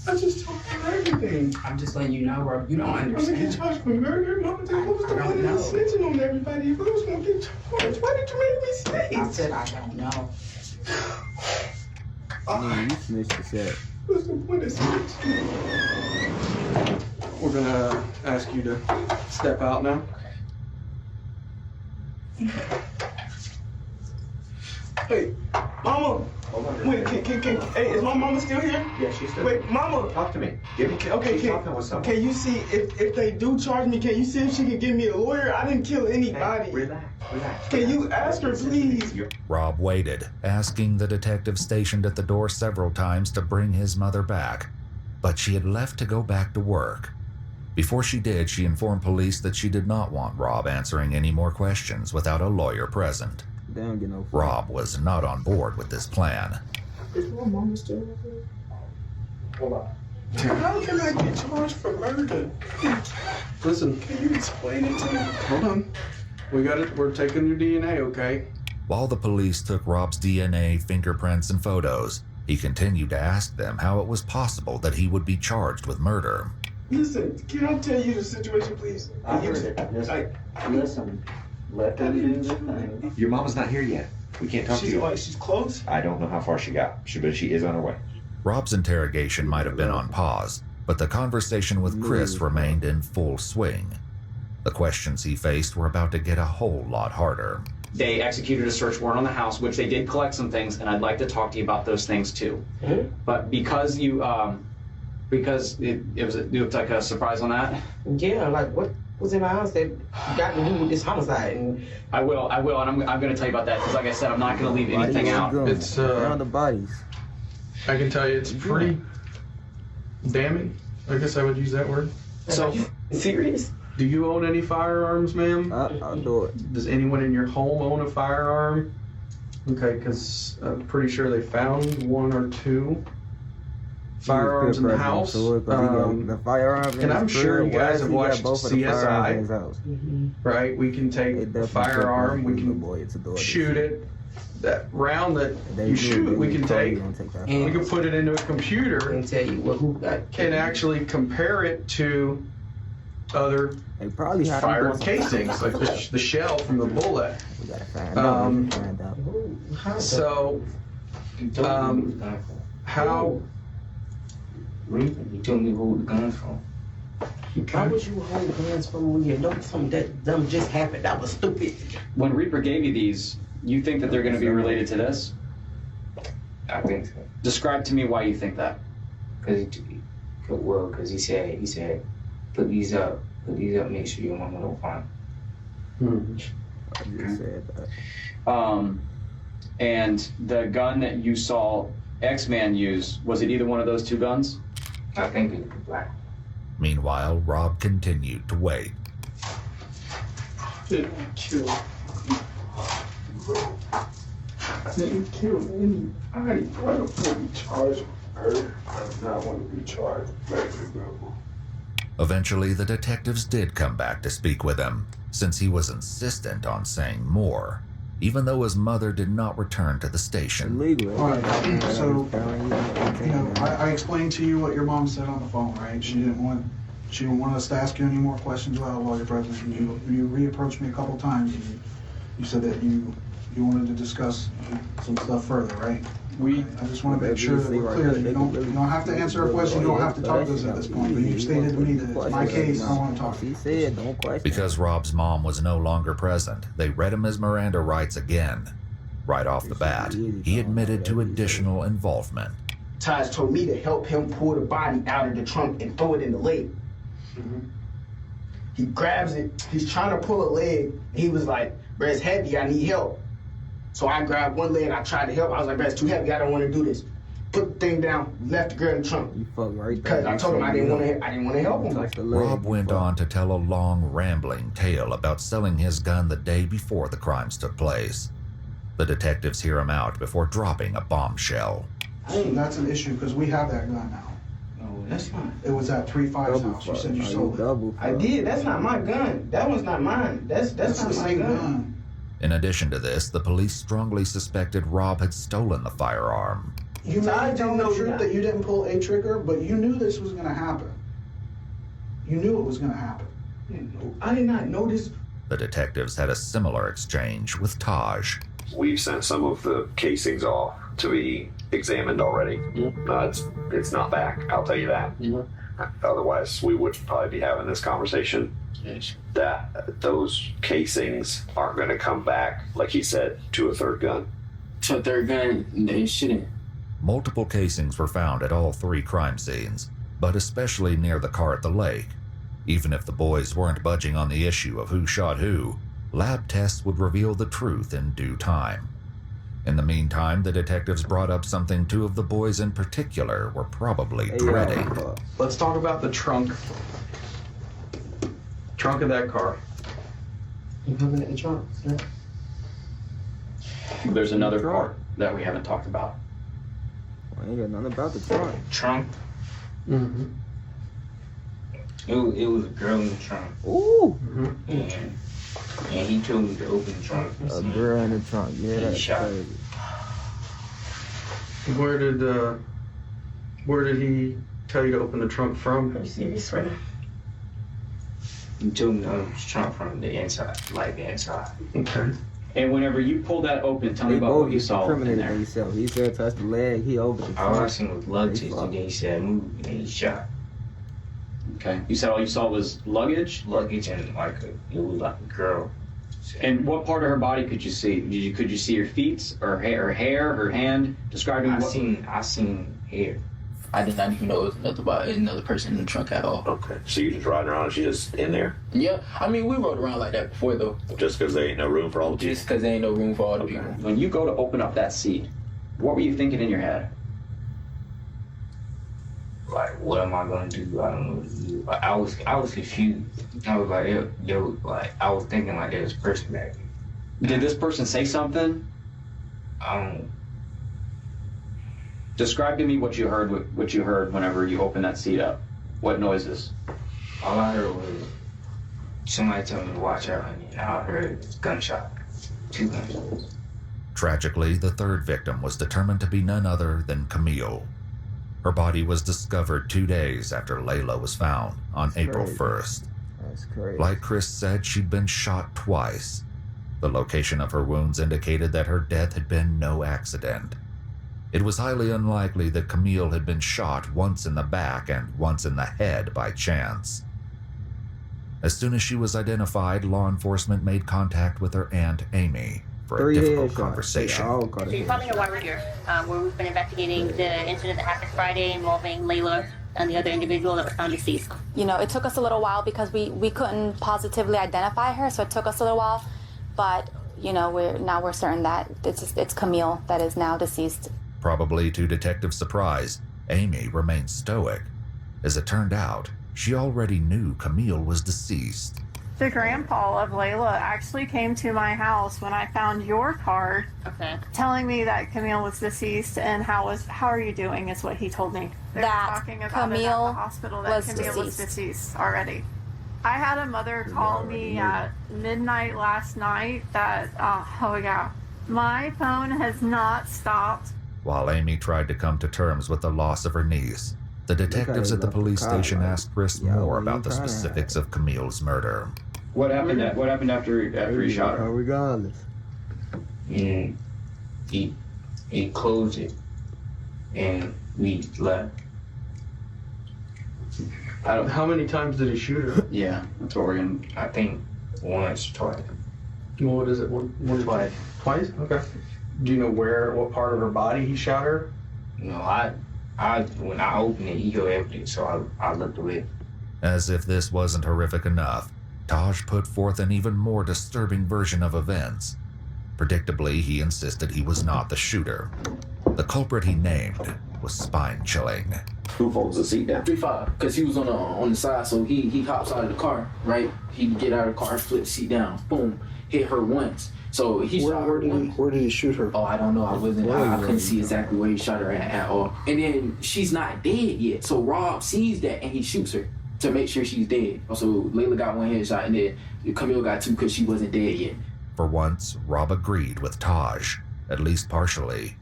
I just told her everything. I'm just letting you know, bro. You don't understand. I'm gonna get charged for murder. Mama, who was the one that was snitching on everybody? If I was gonna get charged, why did you make me snitch? I said I don't know. You snitched the set. What's the point of snitching? We're gonna ask you to step out now. Hey, Mama. Wait, hey, is my mama still here? Yeah, she's still here. here. Wait, Mama. Talk to me. Can you see if they do charge me? Can you see if she can give me a lawyer? I didn't kill anybody. Hey, relax. Can you ask her, please? Rob waited, asking the detective stationed at the door several times to bring his mother back, but she had left to go back to work. Before she did, she informed police that she did not want Rob answering any more questions without a lawyer present. Rob was not on board with this plan. Is my mama still here? Hold on. How can I get charged for murder? Listen. Can you explain it to me? Hold on. We're taking your DNA, okay? While the police took Rob's DNA, fingerprints, and photos, he continued to ask them how it was possible that he would be charged with murder. Listen, can I tell you the situation, please? I heard it. Listen. Let them do their thing. Your mama's not here yet. We can't talk to you. She's close? I don't know how far she got, but she is on her way. Rob's interrogation might have been on pause, but the conversation with Chris remained in full swing. The questions he faced were about to get a whole lot harder. They executed a search warrant on the house, which they did collect some things, and I'd like to talk to you about those things too. Mm-hmm. But because you, because it was like a surprise on that. Yeah, like what was in my house that got to do with this homicide? And I will, and I'm going to tell you about that because, like I said, I'm not going to leave anything out. It's around the bodies. I can tell you, it's pretty damning. I guess I would use that word. So, serious? Do you own any firearms, ma'am? I'll do it. Does anyone in your home own a firearm? Okay, because I'm pretty sure they found one or two firearms in the house. The firearms and I'm sure you guys have watched CSI, right? We can take the firearm, we can shoot it. That round that you shoot, we can take, and we can put it into a computer and tell you who can actually compare it to other fired casings, like the shell from the bullet. We gotta find out. So, how? He told me who the guns from. Why would you hold guns from when you know something that dumb just happened? That was stupid. When Reaper gave you these, you think that they're going to be related to this? I think so. Describe to me why you think that. Because he said, put these up, make sure your mama don't find them. And the gun that you saw X-Man use, was it either one of those two guns? I think it was black. Meanwhile, Rob continued to wait. Didn't kill anybody. Why the fuck you charge her? I do not want to be charged. Eventually, the detectives did come back to speak with him, since he was insistent on saying more, even though his mother did not return to the station. All right, so, I explained to you what your mom said on the phone, right? She didn't want us to ask you any more questions about while you're present. You reapproached me a couple times, and you said that you wanted to discuss some stuff further, right? I just want to make sure that we're clear that you don't have to answer a question, you don't have to talk to us at this point, but you've stated to me that it's my case, I want to talk to you. Because Rob's mom was no longer present, they read him his Miranda rights again. Right off the bat, he admitted to additional involvement. Taj told me to help him pull the body out of the trunk and throw it in the lake. He grabs it, he's trying to pull a leg, and he was like, "Bruh, it's heavy, I need help." So I grabbed one leg, I tried to help. I was like, "Bruh, it's too heavy, I don't want to do this." put the thing down, left the girl in the trunk. You fucked right Because I told him I didn't want to help him. Rob went on to tell a long, rambling tale about selling his gun the day before the crimes took place. The detectives hear him out before dropping a bombshell. So that's an issue because we have that gun now. No, that's not. It was at 3-5's house. You said you sold it. I did. That's not my gun. That one's not mine. That's not my gun. In addition to this, the police strongly suspected Rob had stolen the firearm. You may tell the truth that you didn't pull a trigger, but you knew this was going to happen. You knew it was going to happen. I did not know this. The detectives had a similar exchange with Taj. We've sent some of the casings off to be examined already. It's not back, I'll tell you that. Otherwise, we would probably be having this conversation. That those casings aren't going to come back, like he said, to a third gun. To a third gun, they shouldn't. Multiple casings were found at all 3 crime scenes, but especially near the car at the lake. Even if the boys weren't budging on the issue of who shot who, lab tests would reveal the truth in due time. In the meantime, the detectives brought up something 2 of the boys in particular were probably dreading. Let's talk about the trunk of that car. You looking at the trunk? Yeah. There's another part that we haven't talked about. I ain't got nothing about the trunk. Trunk? Mm-hmm. It was a girl in the trunk. Ooh! And he told me to open the trunk. A girl in the trunk. Yeah, that's crazy. Where did he tell you to open the trunk from? Let me see this right. He told me to open the trunk from the inside, like the inside. Okay. And whenever you pulled that open, tell me about what you saw in there. Himself. He said touch the leg, he opened the trunk. All I seen was luggage, and then he said move, and then he shot. Okay. You said all you saw was luggage? Luggage and it was like a girl. And what part of her body could you see? Could you see her feet, or hair, her hand? Describe to me. I seen hair. I did not even know it was another person in the trunk at all. Okay, so you just riding around and she just in there? Yeah, I mean, we rode around like that before, though. Just because there ain't no room for all the people? Just because there ain't no room for all the people. When you go to open up that seat, what were you thinking in your head? Like, what am I gonna do? I don't know what to do. Like, I was confused. I was like, I was thinking like there's a person back there. Did this person say something? Describe to me what you heard whenever you opened that seat up. What noises? All I heard was somebody telling me to watch out, and I heard a gunshot. 2 gunshots. Tragically, the 3rd victim was determined to be none other than Camille. Her body was discovered 2 days after Layla was found on April 1st. That's crazy. Like Chris said, she'd been shot twice. The location of her wounds indicated that her death had been no accident. It was highly unlikely that Camille had been shot once in the back and once in the head by chance. As soon as she was identified, law enforcement made contact with her aunt, Amy, for a difficult conversation. So you probably know why we're here. Where we've been investigating the incident that happened Friday involving Layla and the other individual that was found deceased. You know, it took us a little while because we couldn't positively identify her, so it took us a little while. But, you know, we're certain that it's Camille that is now deceased. Probably to detectives' surprise, Amy remained stoic. As it turned out, she already knew Camille was deceased. The grandpa of Layla actually came to my house when I found your card, telling me that Camille was deceased, and how are you doing is what he told me. They were talking about it at the hospital that Camille was deceased already. I had a mother call me at midnight last night that, my phone has not stopped. While Amy tried to come to terms with the loss of her niece, the detectives at the police station asked Chris more about the specifics of Camille's murder. What happened after he shot her? Regardless. And he closed it, and we left. How many times did he shoot her? Yeah, that's what we're gonna. I think once, twice. What is it? One twice. Twice? Okay. Do you know what part of her body he shot her? No, when I opened it, he got empty, so I looked away. As if this wasn't horrific enough, Taj put forth an even more disturbing version of events. Predictably, he insisted he was not the shooter. The culprit he named was spine-chilling. Who folds the seat down? 3-5, because he was on the side, so he hops out of the car, right? He get out of the car, flip the seat down, boom, hit her once. So he shot her once. Where did he shoot her? Oh, I don't know. I couldn't see exactly where he shot her at all. And then she's not dead yet, so Rob sees that and he shoots her to make sure she's dead. So Layla got one headshot and then Camille got two because she wasn't dead yet. For once, Rob agreed with Taj, at least partially.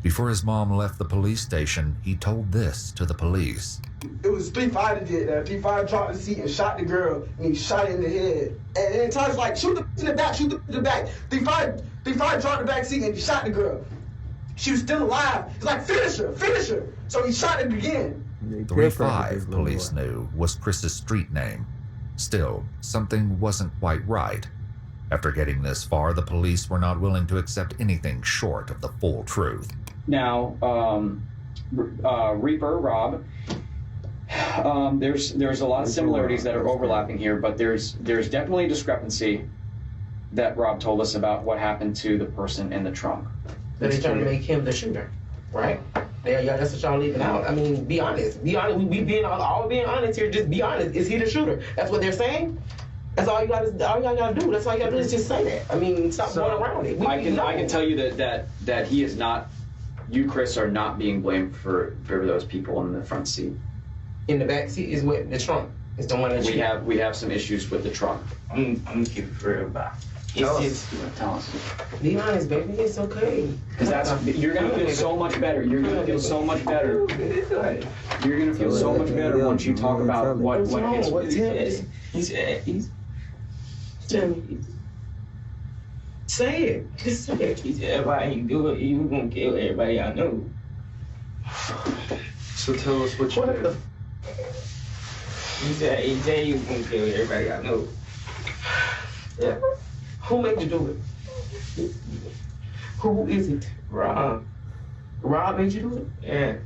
Before his mom left the police station, he told this to the police. It was 3-5 that did that. 3-5 dropped the seat and shot the girl, and he shot her in the head. And then Taj was like, shoot the in the back, shoot the in the back. 3-5 dropped the back seat and he shot the girl. She was still alive. He's like, finish her. So he shot it again. 3-5, police knew, was Chris's street name. Still, something wasn't quite right. After getting this far, the police were not willing to accept anything short of the full truth. Now, Reaper, Rob, there's a lot of similarities that are overlapping here, but there's definitely a discrepancy that Rob told us about what happened to the person in the trunk. They're trying to make him the shooter, right? That's what y'all leaving out. I mean, be honest. Be honest. We being all being honest here. Just be honest. Is he the shooter? That's what they're saying. That's all you gotta do. That's all you gotta do is just say that. I mean, stop going around it. I can tell you that he is not. You, Chris, are not being blamed for those people in the front seat. In the back seat is what the trunk. It's the one that we have some issues with the trunk. I'm gonna keep it real about. Tell us. Be honest, baby. It's okay. Because you're gonna feel so much better. You're gonna feel so much better. You're gonna feel so much better once you talk about what hits. Tell me. Say it. Just say it. He said, if I ain't do it, you gonna kill everybody I know. So tell us what you did. He said, AJ, you gonna kill everybody I know. Yeah. Who made you do it? Who is it? Rob. Rob made you do it? Yeah.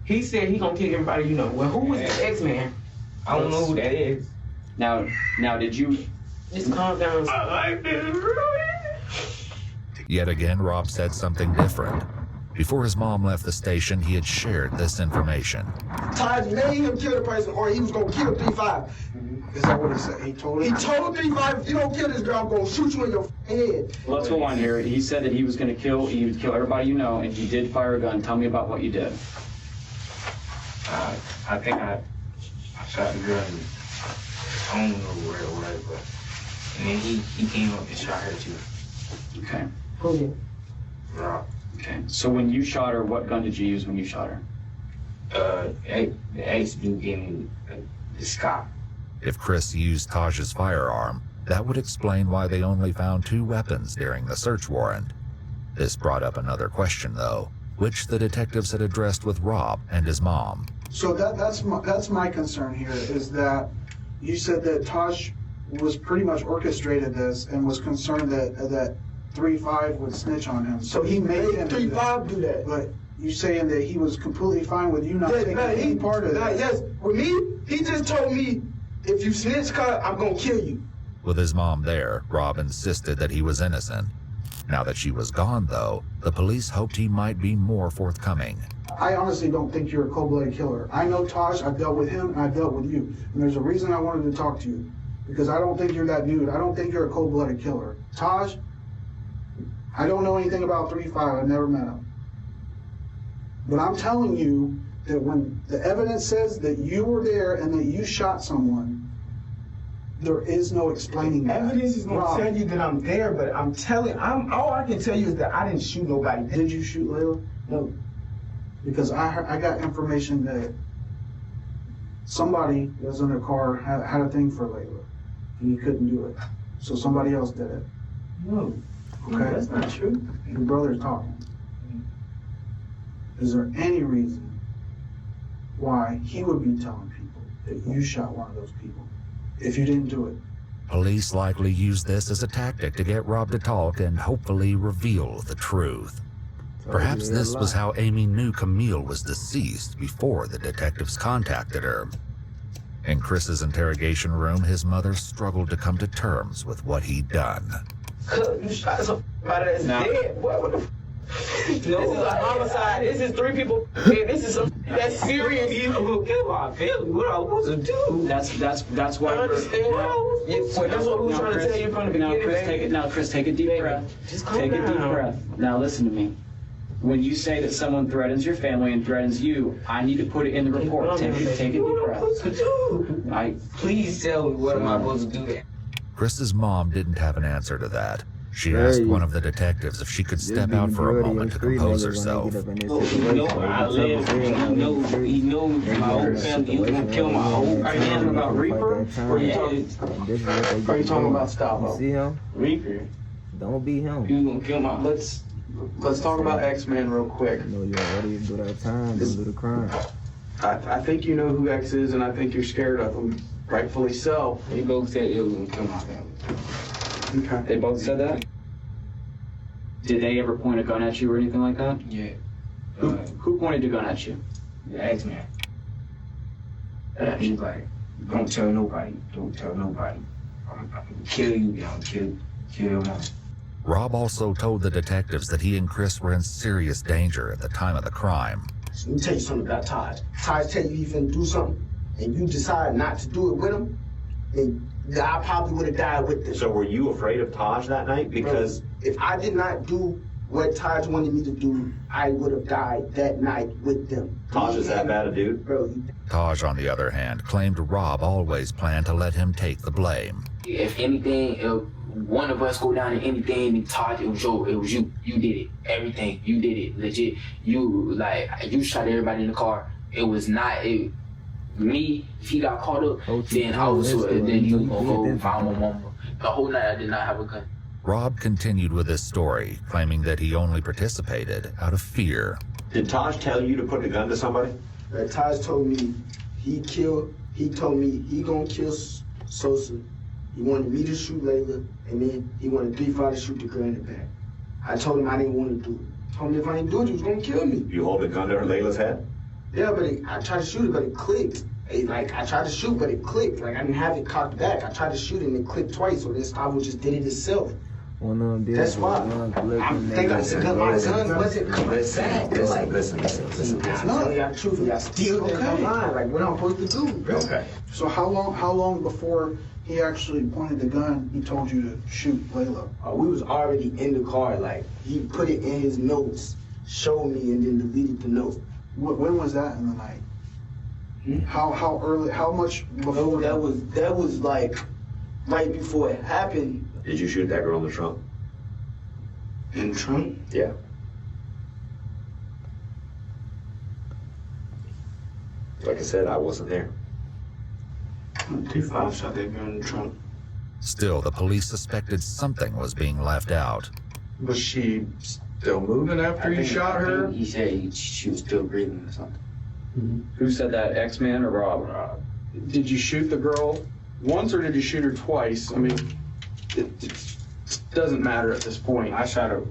He said he gonna kill everybody you know. Well, who is the X-Man? I don't know who that is. Now, did you... Just calm down. I like this. Yet again, Rob said something different. Before his mom left the station, he had shared this information. Taj made him kill the person, or he was gonna kill 3-5. Is that what he said? He told 3-5, if you don't kill this girl, I'm gonna shoot you in your head. Let's go on here. He said that he would kill everybody you know, and he did fire a gun. Tell me about what you did. I think I shot the girl. I don't know where it was, but and then he came up and shot her too. Okay. Who did? Rob. Okay. So when you shot her, what gun did you use when you shot her? The ace dude gave me the Scott. If Chris used Taj's firearm, that would explain why they only found 2 weapons during the search warrant. This brought up another question, though, which the detectives had addressed with Rob and his mom. So that's my concern here, is that you said that Taj was pretty much orchestrated this and was concerned that 3-5 would snitch on him. So he made 3-5 do that. But you saying that he was completely fine with you not taking any part of that? Yes, with me, he just told me, if you snitch, I'm gonna kill you. With his mom there, Rob insisted that he was innocent. Now that she was gone, though, the police hoped he might be more forthcoming. I honestly don't think you're a cold-blooded killer. I know Taj, I've dealt with him, and I've dealt with you. And there's a reason I wanted to talk to you. Because I don't think you're that dude. I don't think you're a cold-blooded killer. Taj, I don't know anything about 3-5. I've never met him. But I'm telling you that when the evidence says that you were there and that you shot someone, there is no explaining that. Evidence is gonna tell you that I'm there, but all I can tell you is that I didn't shoot nobody. Did you shoot Layla? No. Because I got information that somebody that was in their car had a thing for Layla, and he couldn't do it. So somebody else did it. No. Okay? No, that's not true. Your brother's talking. Is there any reason why he would be telling people that you shot one of those people if you didn't do it? Police likely used this as a tactic to get Rob to talk and hopefully reveal the truth. Perhaps this was how Amy knew Camille was deceased before the detectives contacted her. In Chris's interrogation room, his mother struggled to come to terms with what he'd done. You shot somebody that's dead. What the No, this is a homicide. This is 3 people. Man, this is that's serious. People who kill my family. What am I supposed to do? That's why. I understand. That's what we were trying to tell you from the beginning. Chris, take a deep breath. Just calm take a deep down. breath. Now listen to me. When you say that someone threatens your family and threatens you, I need to put it in the report. Take a deep breath. Please tell me what am I supposed to do? Chris's mom didn't have an answer to that. She asked one of the detectives if she could step out for a moment to compose herself. He know I live. He know my whole family. He was gonna kill my whole Are you talking about Reaper? Or are you talking about Stavo? See him? Reaper. Don't be him. He was gonna kill my. Let's talk about X-Men real quick. No, you're ready to do that time, do the crime. I think you know who X is, and I think you're scared of him. Rightfully so. They both said it was gonna kill my family. Okay. They both said that? Did they ever point a gun at you or anything like that? Yeah. Who pointed a gun at you? The X-Man. He's like, don't tell nobody. Don't tell nobody. I'm gonna kill you. I'm gonna kill your mom. Rob also told the detectives that he and Chris were in serious danger at the time of the crime. Let me tell you something about Taj. Taj tell you he's finna do something, and you decide not to do it with him, then I probably would have died with them. So were you afraid of Taj that night? Because if I did not do what Taj wanted me to do, I would have died that night with them. Taj is that bad a dude? Bro. Taj, on the other hand, claimed Rob always planned to let him take the blame. If anything, if one of us go down in anything, and Taj, it was you. You did it. Everything. You did it. Legit. You shot everybody in the car. It was not me. If he got caught up, then I was then you go find my mama. The whole night I did not have a gun. Rob continued with his story, claiming that he only participated out of fear. Did Taj tell you to put a gun to somebody? Taj told me he told me he gonna kill Sosa. He wanted me to shoot Layla, and then he wanted 3-5 to shoot the girl in the back. I told him I didn't want to do it. Told me if I didn't do it, he was gonna kill me. You hold a gun to Layla's head? Yeah, but I tried to shoot it, but it clicked. I tried to shoot, but it clicked. I didn't have it cocked back. I tried to shoot it, and it clicked twice, so then Stavo just did it himself. That's why. I think I said my gun wasn't back. Listen. I'm telling you the truth. I still think I'm lying. What I'm supposed to do, bro. Okay. So how long before he actually pointed the gun, he told you to shoot Layla? We was already in the car. He put it in his notes, showed me, and then deleted the note. When was that in the night? How early? How much before? That was right before it happened. Did you shoot that girl in the trunk? In the trunk? Yeah. Like I said, I wasn't there. 3-5 shot that girl in the trunk. Still, the police suspected something was being left out. Was she still moving after you shot her? He said she was still breathing or something. Mm-hmm. Who said that, X-Man or Rob? Did you shoot the girl once or did you shoot her twice? I mean, it doesn't matter at this point. I shot her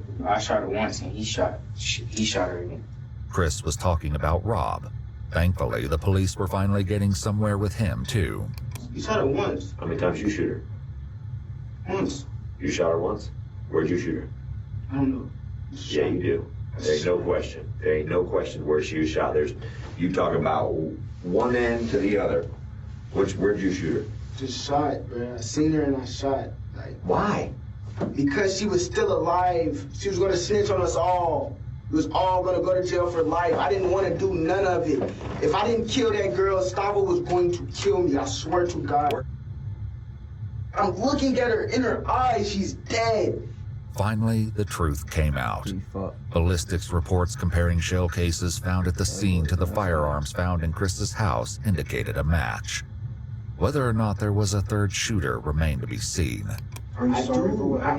once, and he shot her again. Chris was talking about Rob. Thankfully, the police were finally getting somewhere with him, too. You shot her once. How many times did you shoot her? Once. You shot her once? Where'd you shoot her? I don't know. Yeah, you do. There ain't no question. There ain't no question where she was shot. You talk about one end to the other. Where'd you shoot her? Just shot, bro. I seen her and I shot. Why? Because she was still alive. She was gonna snitch on us all. We was all gonna go to jail for life. I didn't want to do none of it. If I didn't kill that girl, Stavo was going to kill me. I swear to God. I'm looking at her in her eyes. She's dead. Finally, the truth came out. Ballistics reports comparing shell cases found at the scene to the firearms found in Chris's house indicated a match. Whether or not there was a third shooter remained to be seen. I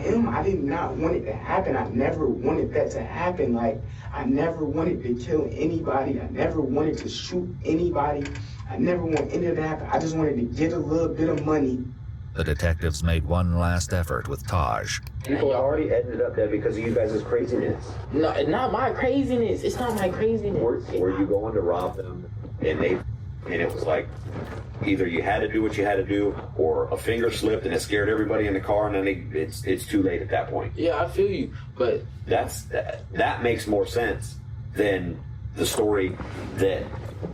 am. I did not want it to happen. I never wanted that to happen. I never wanted to kill anybody. I never wanted to shoot anybody. I never wanted any of that to happen. I just wanted to get a little bit of money. The detectives made one last effort with Taj. People already ended up there because of you guys' craziness. No, not my craziness. It's not my craziness. Were you going to rob them and it was like either you had to do what you had to do, or a finger slipped and it scared everybody in the car, and then it's too late at that point. Yeah, I feel you, but that makes more sense than the story that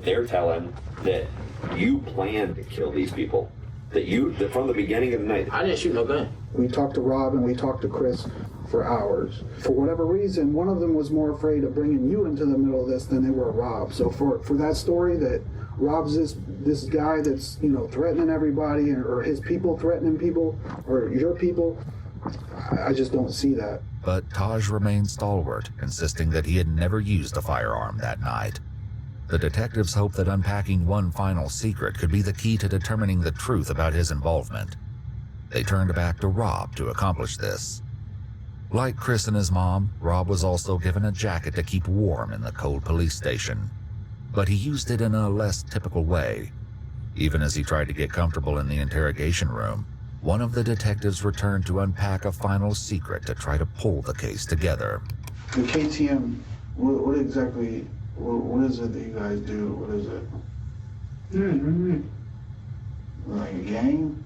they're telling, that you planned to kill these people, that from the beginning of the night. I didn't shoot no gun. We talked to Rob and we talked to Chris for hours. For whatever reason, one of them was more afraid of bringing you into the middle of this than they were Rob. So for that story that Rob's this guy that's, you know, threatening everybody, or his people threatening people, or your people, I just don't see that. But Taj remained stalwart, insisting that he had never used a firearm that night. The detectives hoped that unpacking one final secret could be the key to determining the truth about his involvement. They turned back to Rob to accomplish this. Like Chris and his mom, Rob was also given a jacket to keep warm in the cold police station. But he used it in a less typical way. Even as he tried to get comfortable in the interrogation room, one of the detectives returned to unpack a final secret to try to pull the case together. The KTM, what exactly, what is it that you guys do? What is it? Like a gang?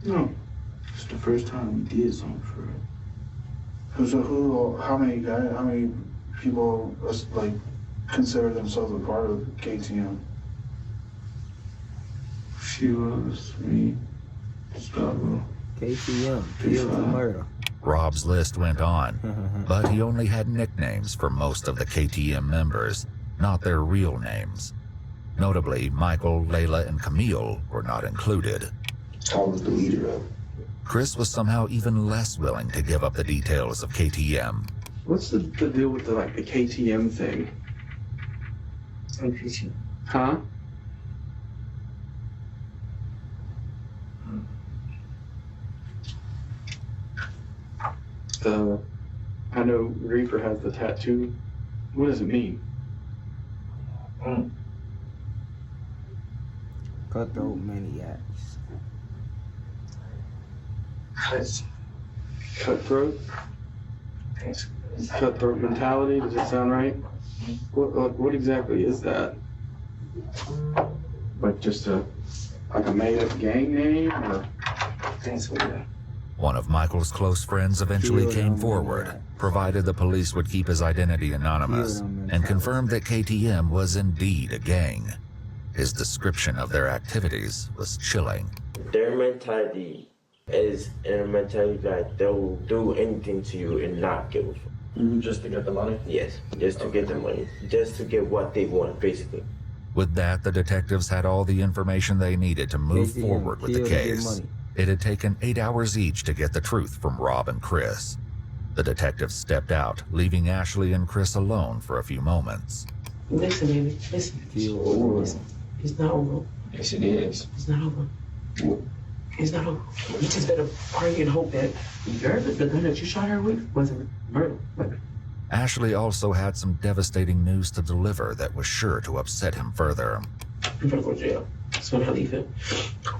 No. It's the first time we did something for it. How many people like consider themselves a part of KTM? A few of us, me, Gustavo. KTM, kill the murder. Rob's list went on, but he only had nicknames for most of the KTM members, not their real names. Notably, Michael, Layla, and Camille were not included. I was the leader of it. Chris was somehow even less willing to give up the details of KTM. What's the deal with the KTM thing? KTM. Huh? I know Reaper has the tattoo. What does it mean? Cutthroat maniacs. Cutthroat? Cutthroat mentality, does it sound right? What exactly is that? Like just a made-up gang name, or? One of Michael's close friends eventually came forward, provided the police would keep his identity anonymous, and confirmed that KTM was indeed a gang. His description of their activities was chilling. Their mentality is a mentality that they'll do anything to you and not give a fuck. Just to get the money? Yes, just to get the money. Just to get what they want, basically. With that, the detectives had all the information they needed to move forward with the case. It had taken 8 hours each to get the truth from Rob and Chris. The detectives stepped out, leaving Ashley and Chris alone for a few moments. Listen, baby, listen. Listen. It's not over. Yes, it is. It's not over. It's not over. You just better pray and hope that the gun that you shot her with wasn't murder. Ashley also had some devastating news to deliver that was sure to upset him further. I'm gonna go to jail. That's when I leave him.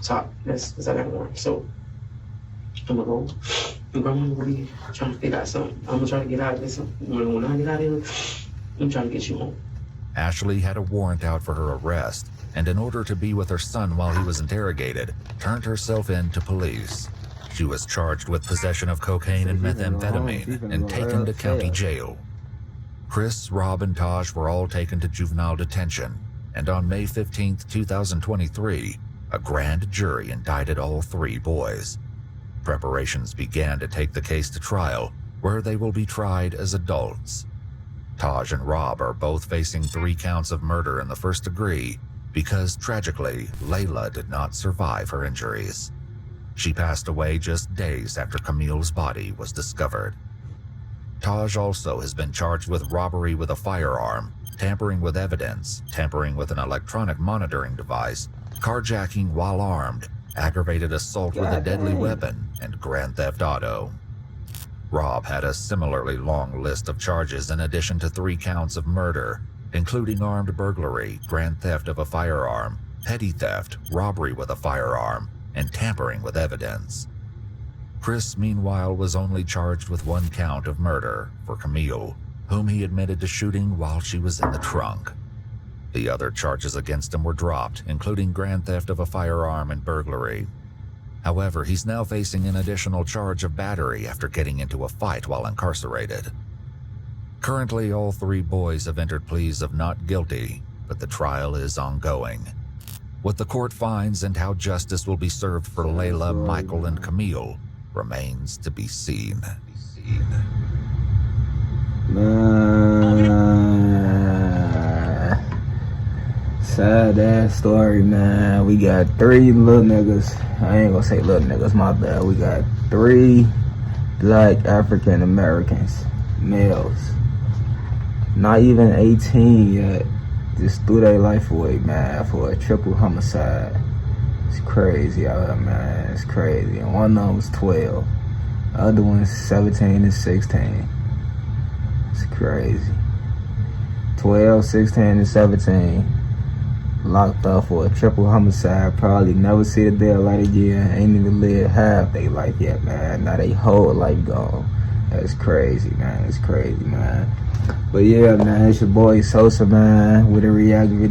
So that's I got one. So I'm gonna go. And Grandma's gonna be trying to figure out something. I'm gonna try to get out of this. When I get out of here, I'm trying to get you home. Ashley had a warrant out for her arrest, and in order to be with her son while he was interrogated, turned herself in to police. She was charged with possession of cocaine and methamphetamine and taken to county jail. Chris, Rob, and Taj were all taken to juvenile detention, and on May 15, 2023, a grand jury indicted all three boys. Preparations began to take the case to trial, where they will be tried as adults. Taj and Rob are both facing 3 counts of murder in the first degree because, tragically, Layla did not survive her injuries. She passed away just days after Camille's body was discovered. Taj also has been charged with robbery with a firearm, tampering with evidence, tampering with an electronic monitoring device, carjacking while armed, aggravated assault with a deadly weapon, and grand theft auto. Rob had a similarly long list of charges in addition to 3 counts of murder, including armed burglary, grand theft of a firearm, petty theft, robbery with a firearm, and tampering with evidence. Chris, meanwhile, was only charged with 1 count of murder for Camille, whom he admitted to shooting while she was in the trunk. The other charges against him were dropped, including grand theft of a firearm and burglary. However, he's now facing an additional charge of battery after getting into a fight while incarcerated. Currently, all 3 boys have entered pleas of not guilty, but the trial is ongoing. What the court finds and how justice will be served for Layla, Michael, and Camille remains to be seen. Sad ass story, man. We got 3 little niggas. I ain't gonna say little niggas, my bad. We got 3 black African Americans, males, not even 18 yet, just threw their life away, man, for a triple homicide. It's crazy out here, man. It's crazy. And one of them was 12. The other one's 17 and 16. It's crazy. 12, 16, and 17. Locked up for a triple homicide. Probably never see the day of light again. Ain't even lived half their life yet, man. Now they whole life gone. That's crazy, man. It's crazy, man. But yeah, man, it's your boy Sosa, man, with a reaction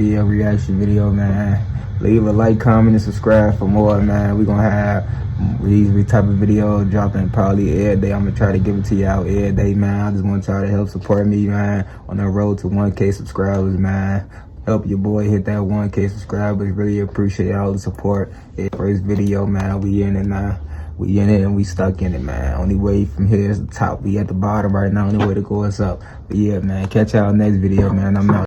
video, man. Leave a like, comment, and subscribe for more, man. We're gonna have these type of videos dropping probably every day. I'm gonna try to give it to y'all every day, man. I just want y'all to help support me, man, on the road to 1K subscribers, man. Help your boy hit that 1K subscribers. Really appreciate all the support. First video, man. We in it now. We in it and we stuck in it, man. Only way from here is the top. We at the bottom right now. Only way to go is up. But yeah, man. Catch y'all next video, man. I'm out.